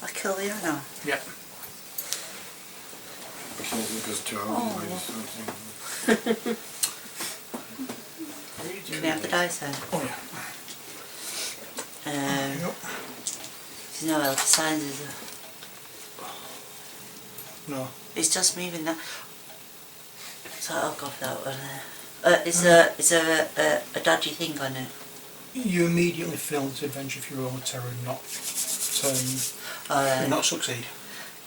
I kill the animal. Yep. Because 2 ways, something. Can I have the dice then? Oh yeah. Yep. There's no elder signs, is there? No. It's just moving that. So I'll go for that one. Is there a dodgy thing on it? You immediately fail this adventure if you roll a terror and not succeed.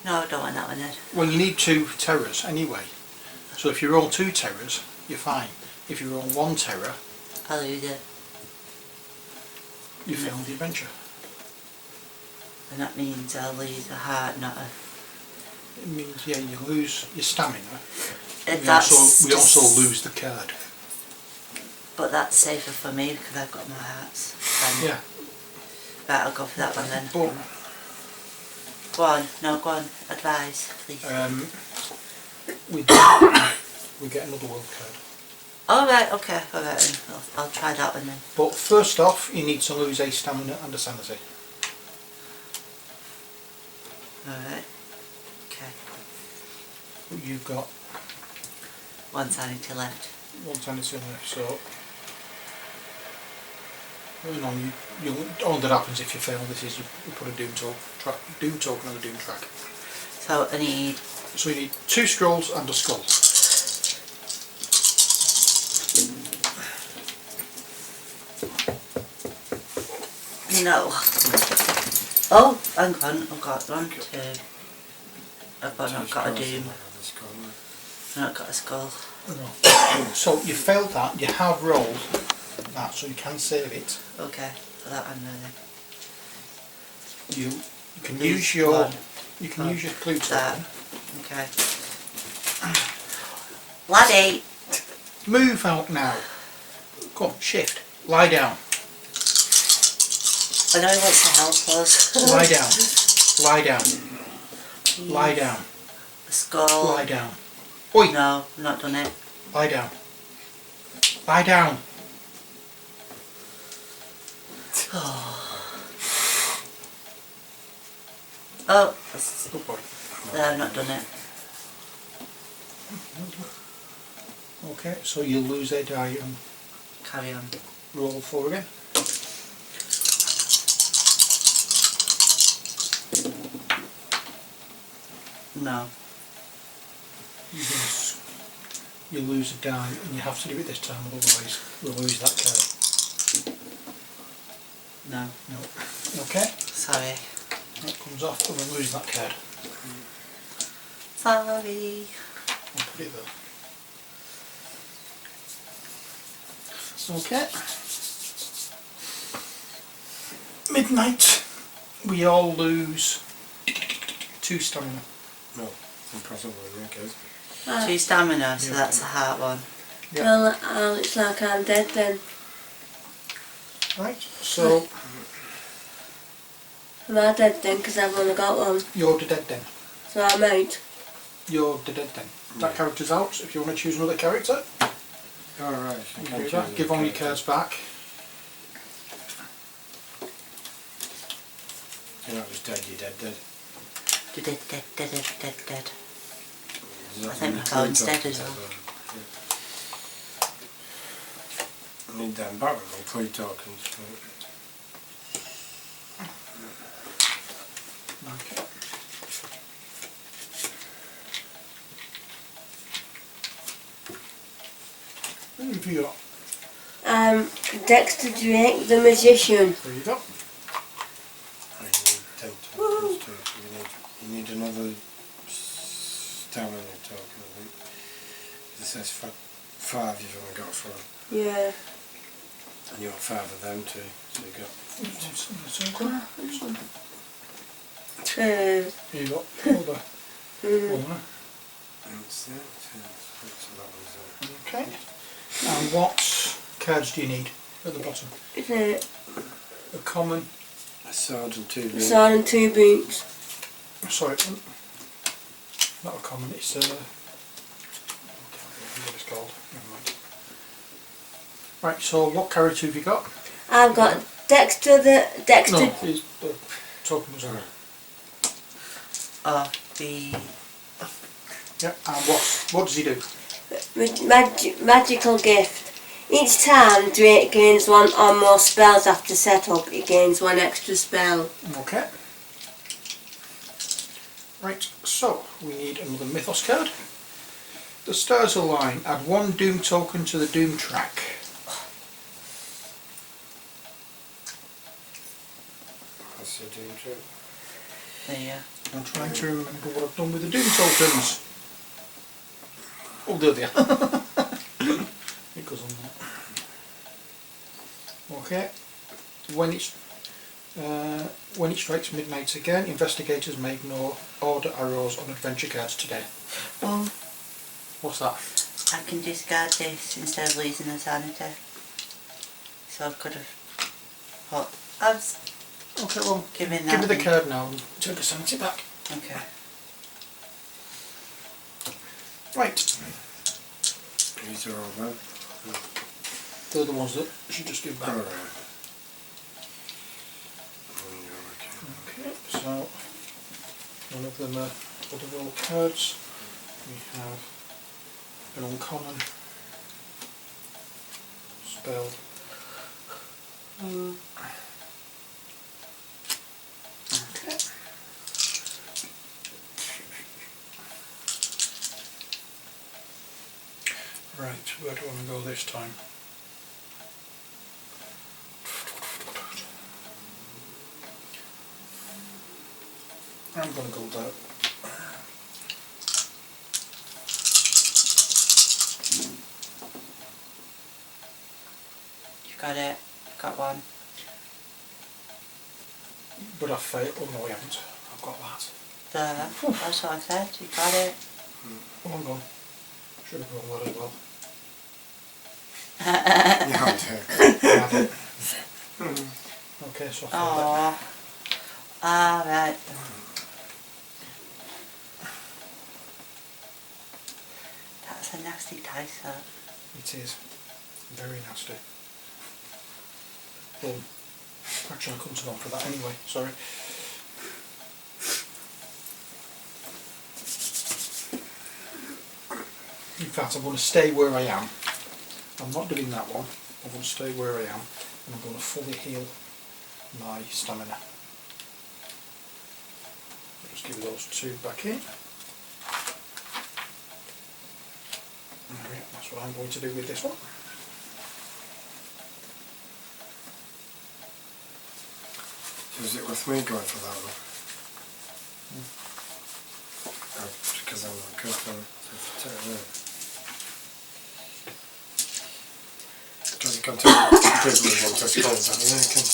No, I don't want that one then. Well, you need 2 terrors anyway. So if you roll 2 terrors, you're fine. If you roll 1 terror, I'll lose it. you fail the adventure. And that means I'll lose a heart, not a... It means, yeah, you lose your stamina. We That's also lose the card. But that's safer for me because I've got my hearts. Yeah. Right, I'll go for that one then. But Go on, no, go on. Advise, please. we get another world card. Alright, okay, alright then. I'll try that one then. But first off, you need to lose a stamina and a sanity. Alright. Okay. You've got 1 sanity left. 1 sanity left, so no, all that happens if you fail this is you put a doom token on the doom track. So I need... So you need 2 scrolls and a skull. No. Oh, hang on. I've got 1, 2. I've not got a doom. I've not got a skull. No. So you failed that, you have rolled that, so you can save it. Okay, for that one then. You can use your use your clue That. token. Okay. Laddie! Move out now. Come on, shift. Lie down. I know he wants to help us. Lie down. Lie down. Lie down. A skull. Lie down. Oi! No, I've not done it. Lie down. Lie down. Oh, Good boy. no, I've not done it. Okay, so you lose a die and Carry on. roll 4 again. No. Yes. You lose a die and you have to do it this time, otherwise we'll lose that card. No. No. Okay, Sorry. that comes off and we'll lose that card. Sorry. I'll put it there. Okay. Midnight. We all lose 2 stamina. No, impossible in that case. 2 stamina, so Yeah. that's a heart one. Yeah. Well, it's like I'm dead then. Right, so Am I dead then? Because I've only got 1. you're the dead then. So I'm out. You're the dead then. That character's out. If you want to choose another character, Alright, you can do that. Give all your cards back. You're not just dead, you're dead. Dead. Does that I think mean MacLeod's clue dead tokens as well. I need them back with my clue tokens. Okay. Who have you got? Dexter Drake, the magician. There you go. I need 10 tokens too, so you need another stamina token, I think. It says 5 you've only got 4. Yeah. And you want 5 of them too, so you got... Here you go. Another one. That's that, so that one's there. Okay. And what cards do you need at the bottom? Is it A common. A sword and 2 a sword and 2 boots? Sorry, not a common. It's I can't remember what it's called. Never mind. Right. So what character have you got? I've got Dexter No, the the token was on. Oh, the... Yeah. And what does he do? magical gift. Each time Drake gains 1 or more spells after setup, he gains 1 extra spell. Okay. Right, so we need another Mythos card. The stars align. Add 1 Doom token to the Doom track. That's the Doom trip. There. I'm trying to remember what I've done with the Doom tokens. Oh, there they are. It goes on that. Okay. When it strikes midnight again, investigators may ignore order arrows on adventure cards today. Oh, What's that? I can discard this instead of losing a sanity. So I could have put... I was Okay, well, giving that... give me the card now and take a sanity back. Okay. Right. These are all done. They're the ones that you should just give back. Alright. Okay, so one of them are Otherworld cards. We have an uncommon spell. Okay. Right, where do I want to go this time? I'm going to go there. You got it. Got one. But I failed. Oh no, I haven't. I've got that. There. That's what I said. You got it. Oh, hang on. Should have rolled that as well. You have to. I had it. Okay, so I failed Oh. Ah, right. That's a nasty dice, that. it. It is. Very nasty. Actually, I couldn't have gone for that anyway. Sorry. In fact, I'm going to stay where I am. I'm not doing that one. I'm going to stay where I am, and I'm going to fully heal my stamina. Just give those two back in. Alright, that's what I'm going to do with this one. So is it with me going for that one? Because I'm not good for it. Because you can't take people who want to scold that, yeah, you can.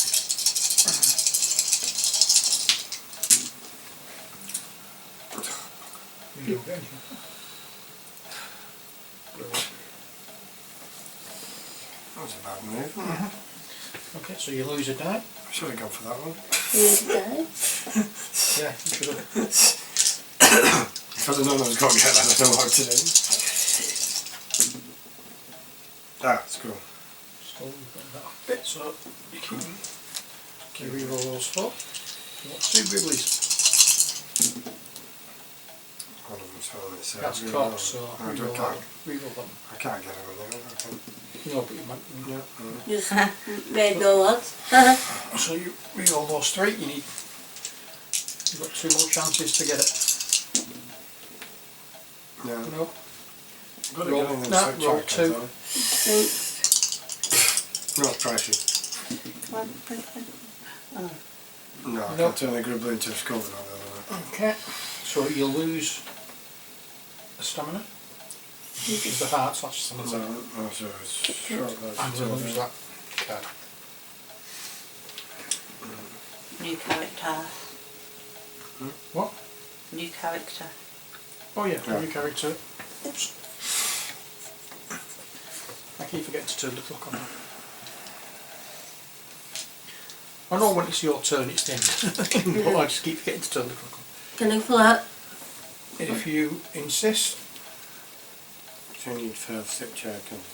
You don't get anything. That was a bad move, wasn't it? Okay, so you lose a die. I should have gone for that one. Yeah, you should have. If I'd have known I was going to get that, I don't know what to do. Ah, it's cool. So we've got that bit, so you can re-roll those four. You want two gribblies. One of them's home, it's That's cocked, so I re-roll can't. that. Re-roll them. I can't get him in there, I think. No, but you might. Yeah. Just made no odds. So you re-roll those three. You've got two more chances to get it. Yeah. No. Got to Roll- get in them no, switch roll icons, two. though. No, it's pricey. Come on, put it in. Oh. No, I No. can't turn the gribbler into a skull and all that. Okay. So you lose a stamina. Because the hearts, that's stamina. So it's short. And you lose that card. New character. What? New character. Oh yeah, Yeah. new character. Oops. I keep forgetting to turn the clock on. I know when it's your turn it's the end, but I just keep forgetting to turn the clock on. Can I pull out? If you insist, So you need 5 switch icons.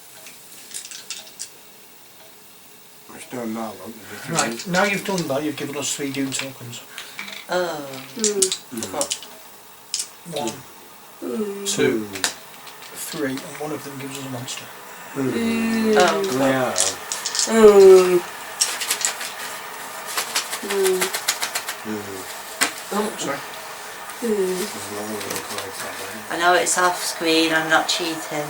There's no Marlon. right, now you've done that, you've given us 3 doom tokens. Oh. Got 1, 2, 3, and one of them gives us a monster. Oh. Yeah. Oh, sorry. I know it's off screen, I'm not cheating.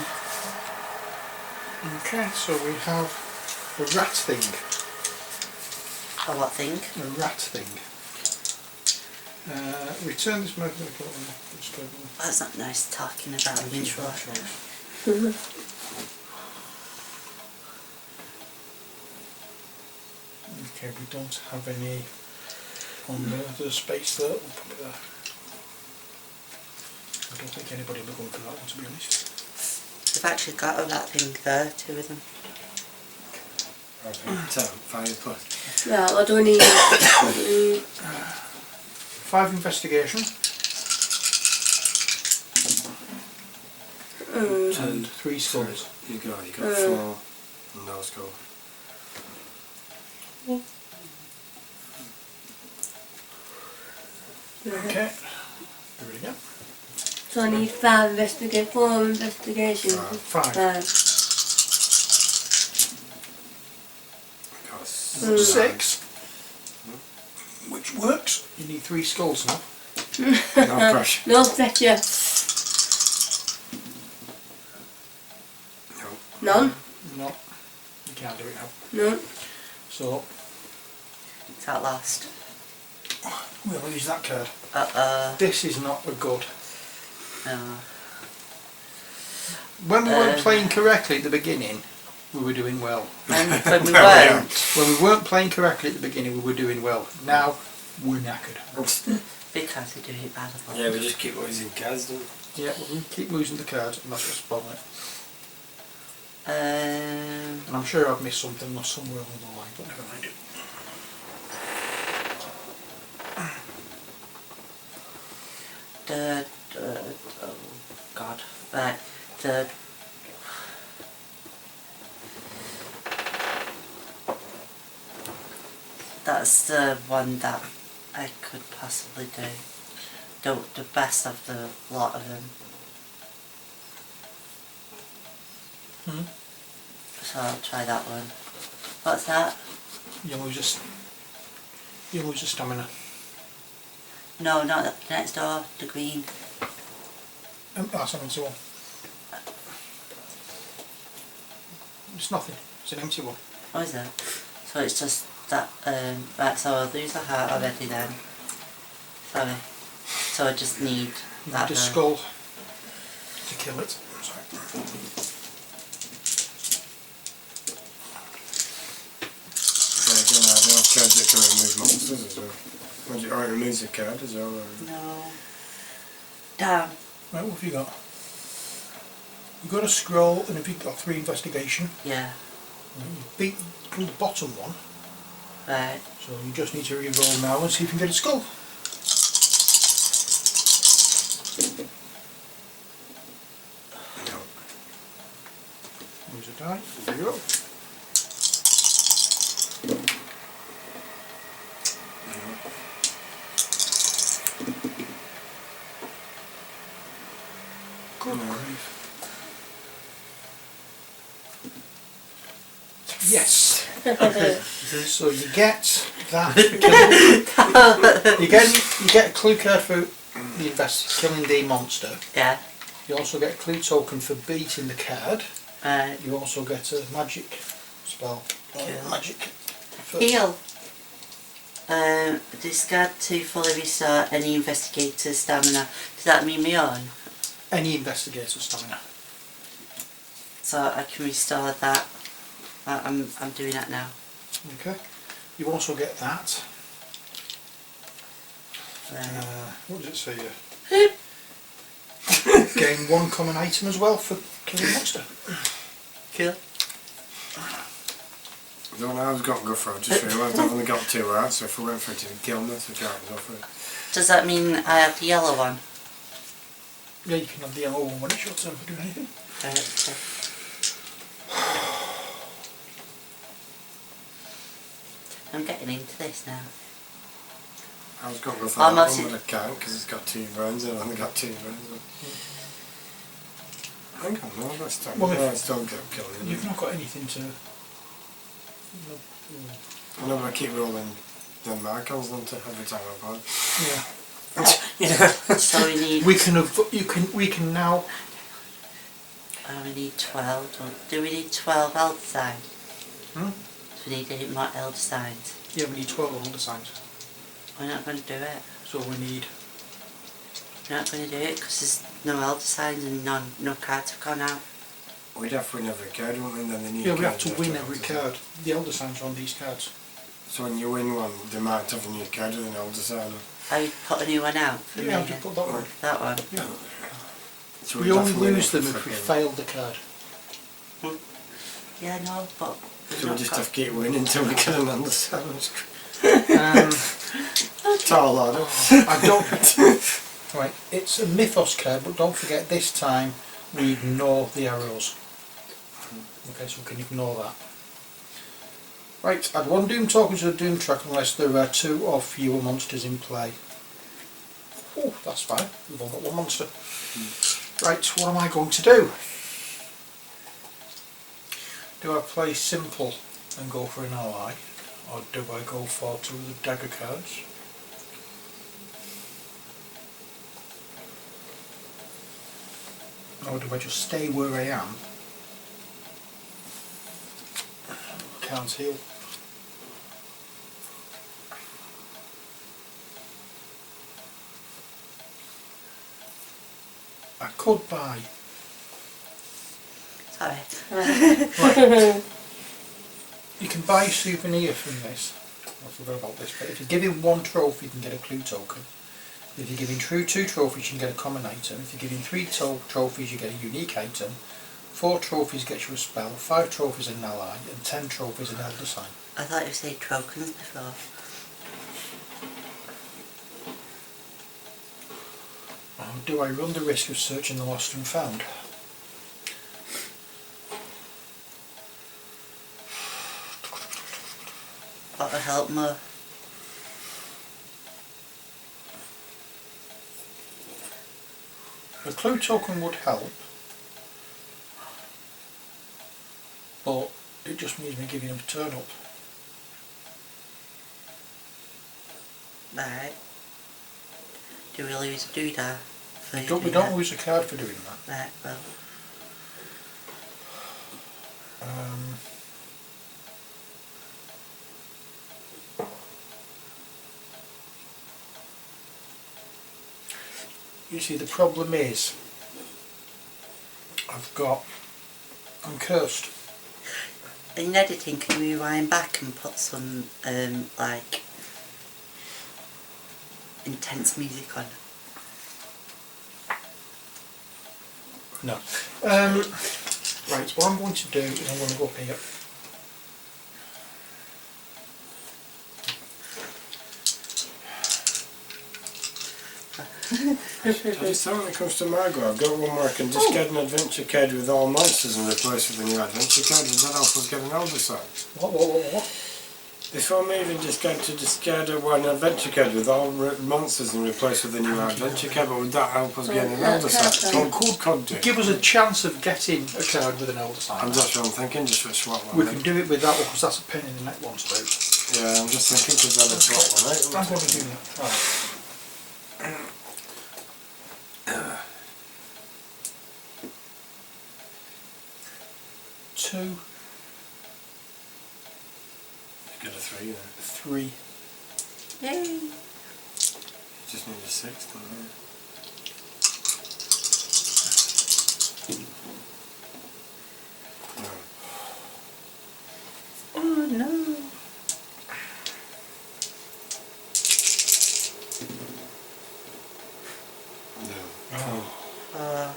Okay, so we have a rat thing. Oh, what thing? A rat thing. Return this method. That's not nice talking about me. Okay, we don't have any on the space there. We'll put it there. I don't think anybody will be going for that one, to be honest. They've actually got a that thing there, two of them. Fireplace. Right, what do we need? 5 investigation and 3 skulls. You got 4 and no skull. Okay, do it again. So I need 5 investigation, 4 investigation. 5. 6, which works. You need 3 skulls now. No pressure. No pressure. None? No, you can't do it now. None. So, It's that last. we'll use that card. This This is not a good. No. When we weren't playing correctly at the beginning, we were doing well. When we weren't. When we weren't playing correctly at the beginning, we were doing well. Now, we're knackered. Because we do it bad as well. Yeah, we just keep losing cards, don't we? Yeah, well, we keep losing the cards, and that's what's spoiling it. Um, And I'm sure I've missed something somewhere along the line, but never mind it. oh God. Right. That's the one that I could possibly do. The best of the lot of them. So I'll try that one. What's that? You lose your stamina. No, not the next door, the green. That's an empty one. It's nothing. It's an empty one. Oh, is it? So it's just that, right, so I'll lose a heart already then. Sorry. So I just need that The then. skull to kill it. Sorry. Yeah, again, I have cards that can remove monsters as well. Or it removes a card as well. No. Damn. Right, what have you got? You've got a scroll, and if you've got 3 investigation, Yeah. you beat the bottom one, Right. so you just need to re-roll now and see if you can get a skull. No. Lose a die, 0. Good grief. Yes. So you get that. you get a clue card for the killing the monster. Yeah. You also get a clue token for beating the card. Right. You also get a magic spell. Cool. Magic. Heal. Discard to fully restore any investigator stamina. Does that mean my own? Any investigator stamina. So I can restore that. I'm doing that now. Okay. You also get that. Right. What does it say here? Gain 1 common item as well for killing a monster. Cool. I don't know how I was going to go for it. I just realised I've only got 2 hearts, so if I went for it to kill me, so I can't go for it. Does that mean I have the yellow one? Yeah, you can have the yellow one when it's your turn for doing anything. Okay. I'm getting into this now. I was going to go for Almost that one, but I can't because it's got 2 rounds and I've only got 2 rounds. Hang on, no, that's still, Well, no, I still get killing. You've not got anything to... I know, but I keep rolling the markers onto every time I buy. Yeah. So we need. We can now... We need 12. Do we need 12 elder signs? Hmm? Do we need 8 more elder signs? Yeah, we need 12 elder signs. We're not going to do it. So we need... You're not going to do it because there's no elder signs and no cards have gone out. We'd have to win every card, wouldn't we? And then the new Yeah, we have cards to win have every elder sign. card. The elder signs are on these cards. So when you win one, they might have a new card with an elder sign. I put a new one out for me. Yeah, I'll just put that one. That one. Yeah. So We we'd only have to win lose every them if we fucking- failed the card. Yeah, no, but we've So we not just got- have to keep winning until we get an elder sign. Um, Tall lad. I don't... Right, it's a mythos card, but don't forget this time we ignore the arrows. Okay, so we can ignore that. Right, add one Doom token to the Doom track unless there are 2 or fewer monsters in play. Oh, that's fine. We've all got one monster. Right, what am I going to do? Do I play simple and go for an ally? Or do I go for 2 of the dagger cards? Or do I just stay where I am? Can't heal. I could buy. Sorry. Right. You can buy a souvenir from this. I forgot about this, but if you give him 1 trophy you can get a clue token. If you're giving 2 trophies you can get a common item. If you're giving 3 trophies you get a unique item. 4 trophies get you a spell, 5 trophies an ally, and 10 trophies an elder sign. I thought you said tokens before. Do I run the risk of searching the lost and found? What will help more? A clue token would help, but it just means me giving him a turn up. Right. Do we lose a doodah? for you We doing don't that? lose a card for doing that. Right, well. You see, the problem is, I'm cursed. In editing, can we rewind back and put some, like, intense music on? No. Right, what I'm going to do is I'm going to go up here. I just thought when it comes to my go, I've got one where I can discard an adventure card with all monsters and replace with a new adventure card. Does that help us get an elder sign? What? Before moving, discard one adventure card with all monsters and replace with a new adventure card, but would that help us get an elder sign? Could do. Give us a chance of getting a card with an elder sign. I'm just what I'm thinking, just for swap one. We can do it with that one because that's a pain in the neck one to do. Yeah, I'm just thinking because that'll swap one, right? I'm going to do that. Right. Two, Get a 3 there. 3. Yay! You just need a 6, don't you? Oh no! No.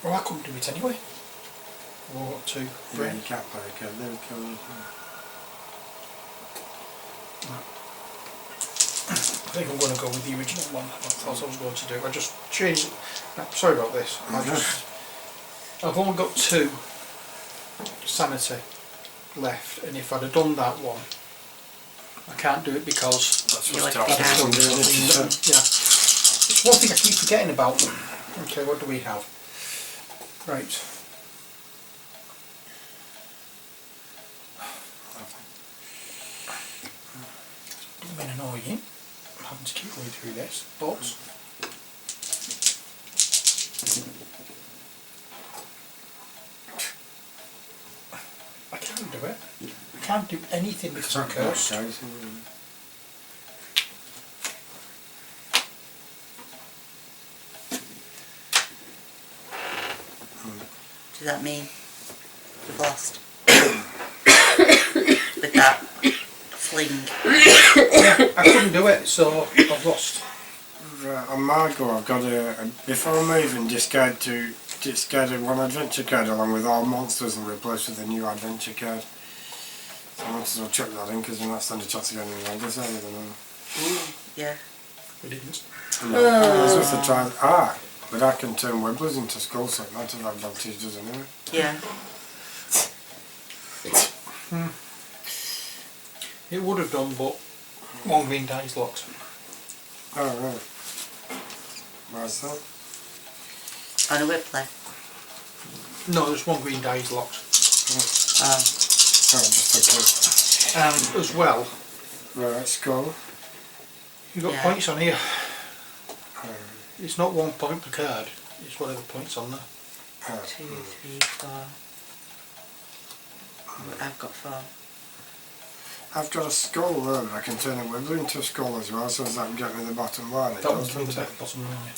Well, I couldn't do it anyway. Well, what, 2, 3? Yeah, you can't play a card. There we go. I think I'm going to go with the original one. I thought I was going to do. I just changed it. Sorry about this. I've only got 2 sanity left, and if I'd have done that one, I can't do it because That's You what's like tough. the It's card. under, isn't it? yeah. It's one thing I keep forgetting about them. Okay, what do we have? Right. It's been annoying. I'm having to keep going through this, but I can't can't do it. I can't do anything because I'm cursed. Does that mean you've lost? With that fling. Yeah, I couldn't do it, so I've lost. Right, on my go, I've got before moving, discard one adventure card along with all monsters and replace with a new adventure card. So I wanted to chuck that in because you're not standing a chance of getting any this either than Yeah. We didn't. no, this was the trial. But I can turn Wibblers into skulls, so it might have advantage, doesn't it? Yeah. It would have done, but one green die is locked. Oh, right. Why's that? On a whippley. No, there's one green die is locked. Oh, just And as well, right, skull. you've got Yeah. points on here. It's not 1 point per card, it's whatever points on there. 2, 3, 4. I've got 4. I've got a skull there, but I can turn a Wibbler into a skull as well, so does that get me the bottom line? It That does, one's through the doesn't it? bottom line.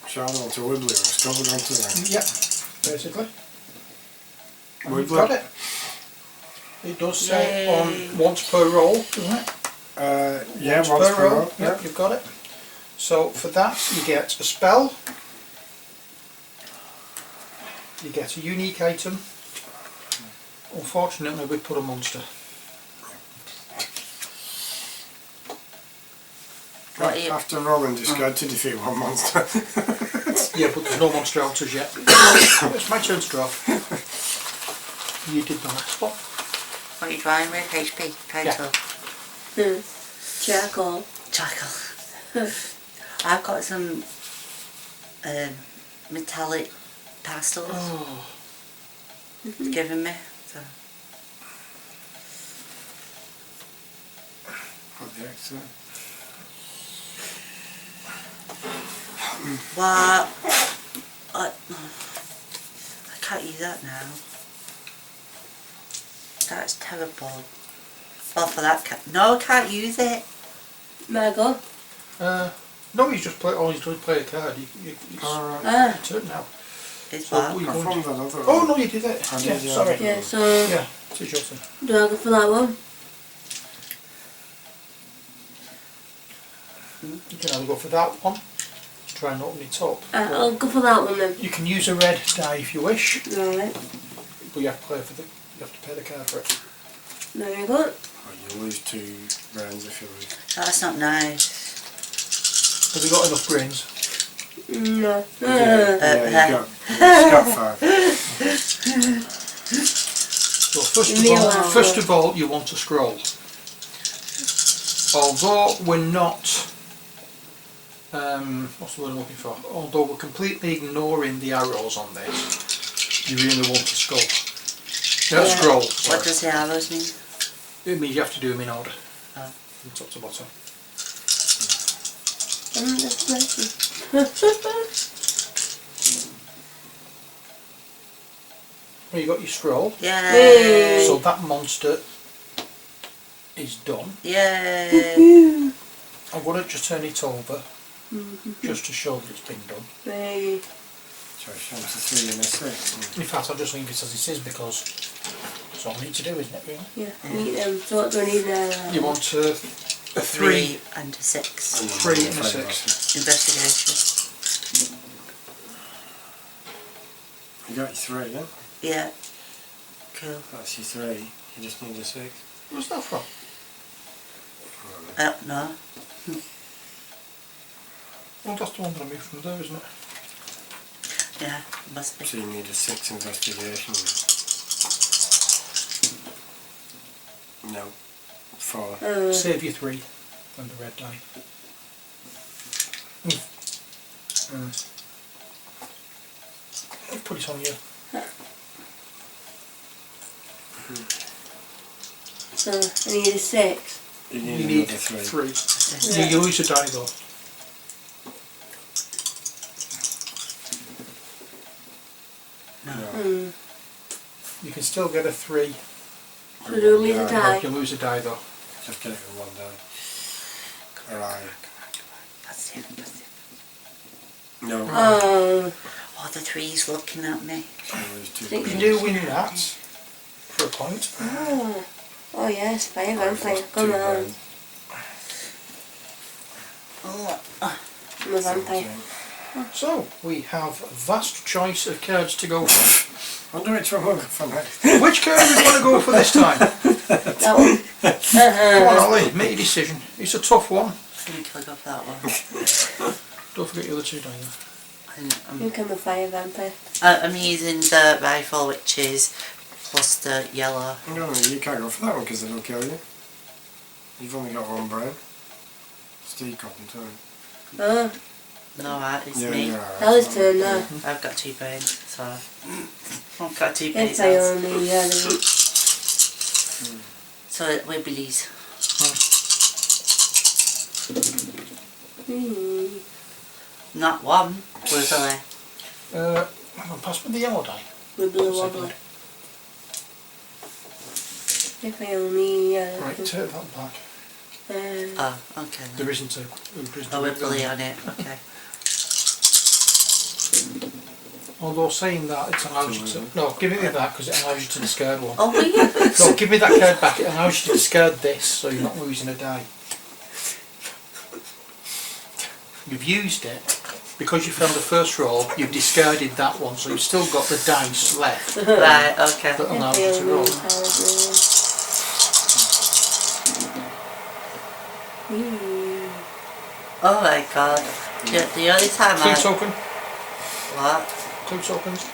Shard onto a Wibbler or a skull, don't I? Yeah, basically. And you've Wibbler. got it. It does say Yay. on once per roll, doesn't it? Yeah, once per roll. Yep, you've got it. So for that you get a spell, you get a unique item. Unfortunately we put a monster. What are you? After rolling, discard to defeat one monster. Yeah, but there's no monster out as yet. It's my turn to draw. You did the last one. What are you drawing with? HP? Title? Charcoal. Charcoal. I've got some metallic pastels Oh, given me. So. What the heck's that? What? I can't use that now. That's terrible. Well, for that no, I can't use it. Margot. no, he's just play. Oh, he's just play a card. It's Alright. Ah. your turn now. It's So what? we I going found to- that other Oh one. no, you did it. I Yeah, did, yeah. sorry. Yeah, so Yeah, it's your turn. do I go for that one? You can either go for that one, try and open it up. I'll go for that one then. You can use a red die if you wish, Right. but you have to pay the card for it. There you go. Oh, you lose 2 rounds if you lose. That's not nice. Have you got enough brains? No. Yeah, you've got 5. So Real first of all, you want a scroll. Although we're not, what's the word I'm looking for? Although we're completely ignoring the arrows on this, you really want a skull. No, Yeah. scroll. What Sorry. does the arrows mean? It means you have to do them in order, Oh. from top to bottom. Well, you got your scroll, Yay! so that monster is done. Yay! I'm going to just turn it over, just to show that it's been done. Hey. So a chance of 3 and a 6. In fact, I'll just leave it as it is because that's all I need to do, isn't it, really? Yeah, eat them. So what do I need now? You want a 3, 3 and a 6. 3 and a 6. Investigation. You got your 3, yeah? Yeah. Cool. That's your 3. You just need a 6. What's that from? No. Well, that's the one that I moved from there, isn't it? Yeah, must be. So you need a 6 investigation. No. 4. Save your 3 and the red die. Put it on you. So I need a 6. You You need need another 3. 3. You lose a die though. No. No. You can still get a 3. So do we lose a Yeah, die? You lose a die though. Just get it with one die. Alright. Positive, positive. No. Oh, Oh, the tree's looking at me. So there's two Think You points. do win that for a point. oh, oh yes, fire I've vampire, lost come 2 on. brain. Oh, I'm a vampire. So we have a vast choice of cards to go for. Wonder which one we'll go for next. Which card do we want to go for this time? That one. Come on, Ollie, make your decision. It's a tough one. I think I'll go for that one. Don't forget the other two, don't you? I'm, You become a fire vampire. I'm using the rifle, which is plus the yellow. No, you can't go for that one because it'll kill you. You've only got 1 brain. Steve Cotton too. Oh, No, right, it's Yeah, me. yeah. Ella's turn now. I've got 2 brains, so I've got 2 Yes, brains. I only yellow. So it will be these. Not one. Wibbly. Hang on, pass me the yellow die. Wibbly wobbly. If I only yellow. Right, take that back. Oh, okay. There Then. isn't a Wibbly on it. Okay. Although saying that, it allows you to... No, give me that because it allows you to discard one. Oh, will you? No, give me that card back. It allows you to discard this, so you're not losing a die. You've used it. Because you found the first roll, you've discarded that one, so you've still got the dice left Right. Okay. that allows you to roll. Oh my god. The only time Clue I... token. What? Clue tokens.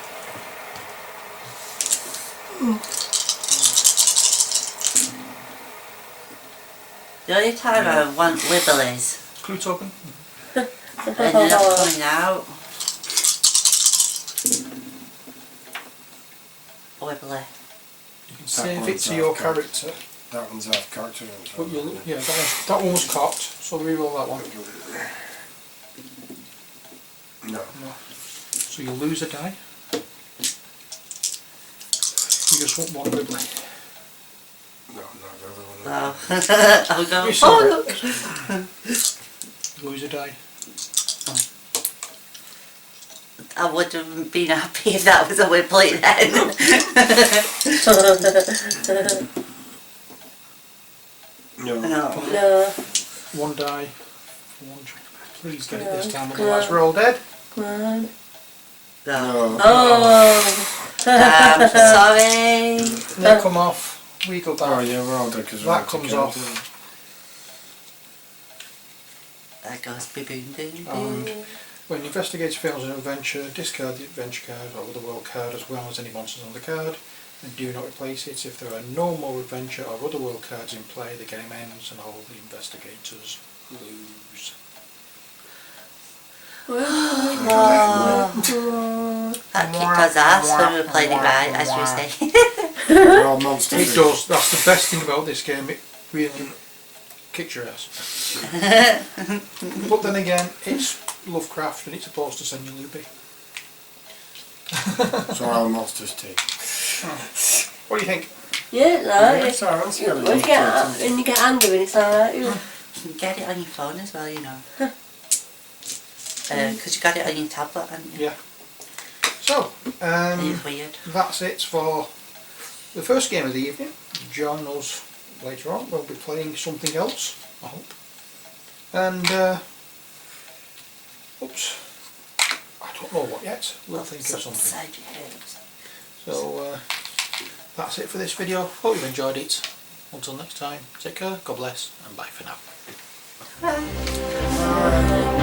The only time I want wibblies, Clue token. and they're not coming out. Wibbly. You can save it one's to your half cocked. character. That one's half cocked. But you'll, yeah, that one was cocked, so reroll that one. No. No. So you'll lose a die. You just want one wibbly. No, not the other one. Oh. I'll go. You Oh saw it. look. Lose a die. I would have been happy if that was a wibbly then. No. No. No, One die. One. Please get it this time, Come otherwise on. we're all dead. come on. No. No. Oh! I'm sorry. They come off. We go Oh back. yeah, we're all dead because That comes off. There goes boom boom And boom. when the investigator fails an adventure, discard the adventure card or other world card as well as any monsters on the card, and do not replace it. If there are no more adventure or other world cards in play, the game ends and all the investigators lose. That kicked us ass when we played it right, as you say. We're all monsters. It does. That's the best thing about this game. It really kicks your ass. But then again, it's Lovecraft and it's supposed to send you loopy. So we're all monsters too. What do you think? Yeah, no, Yeah, it's so that's when good. you get angry when it's alright, you You can get it on your phone as well, you know. Because you got it on your tablet, haven't you? Yeah. So, It's weird. that's it for the first game of the evening. Join us later on. We'll be playing something else, I hope. And, oops, I don't know what yet. We'll think of something. Inside your head. So, that's it for this video. Hope you've enjoyed it. Until next time, take care, God bless, and bye for now. Bye.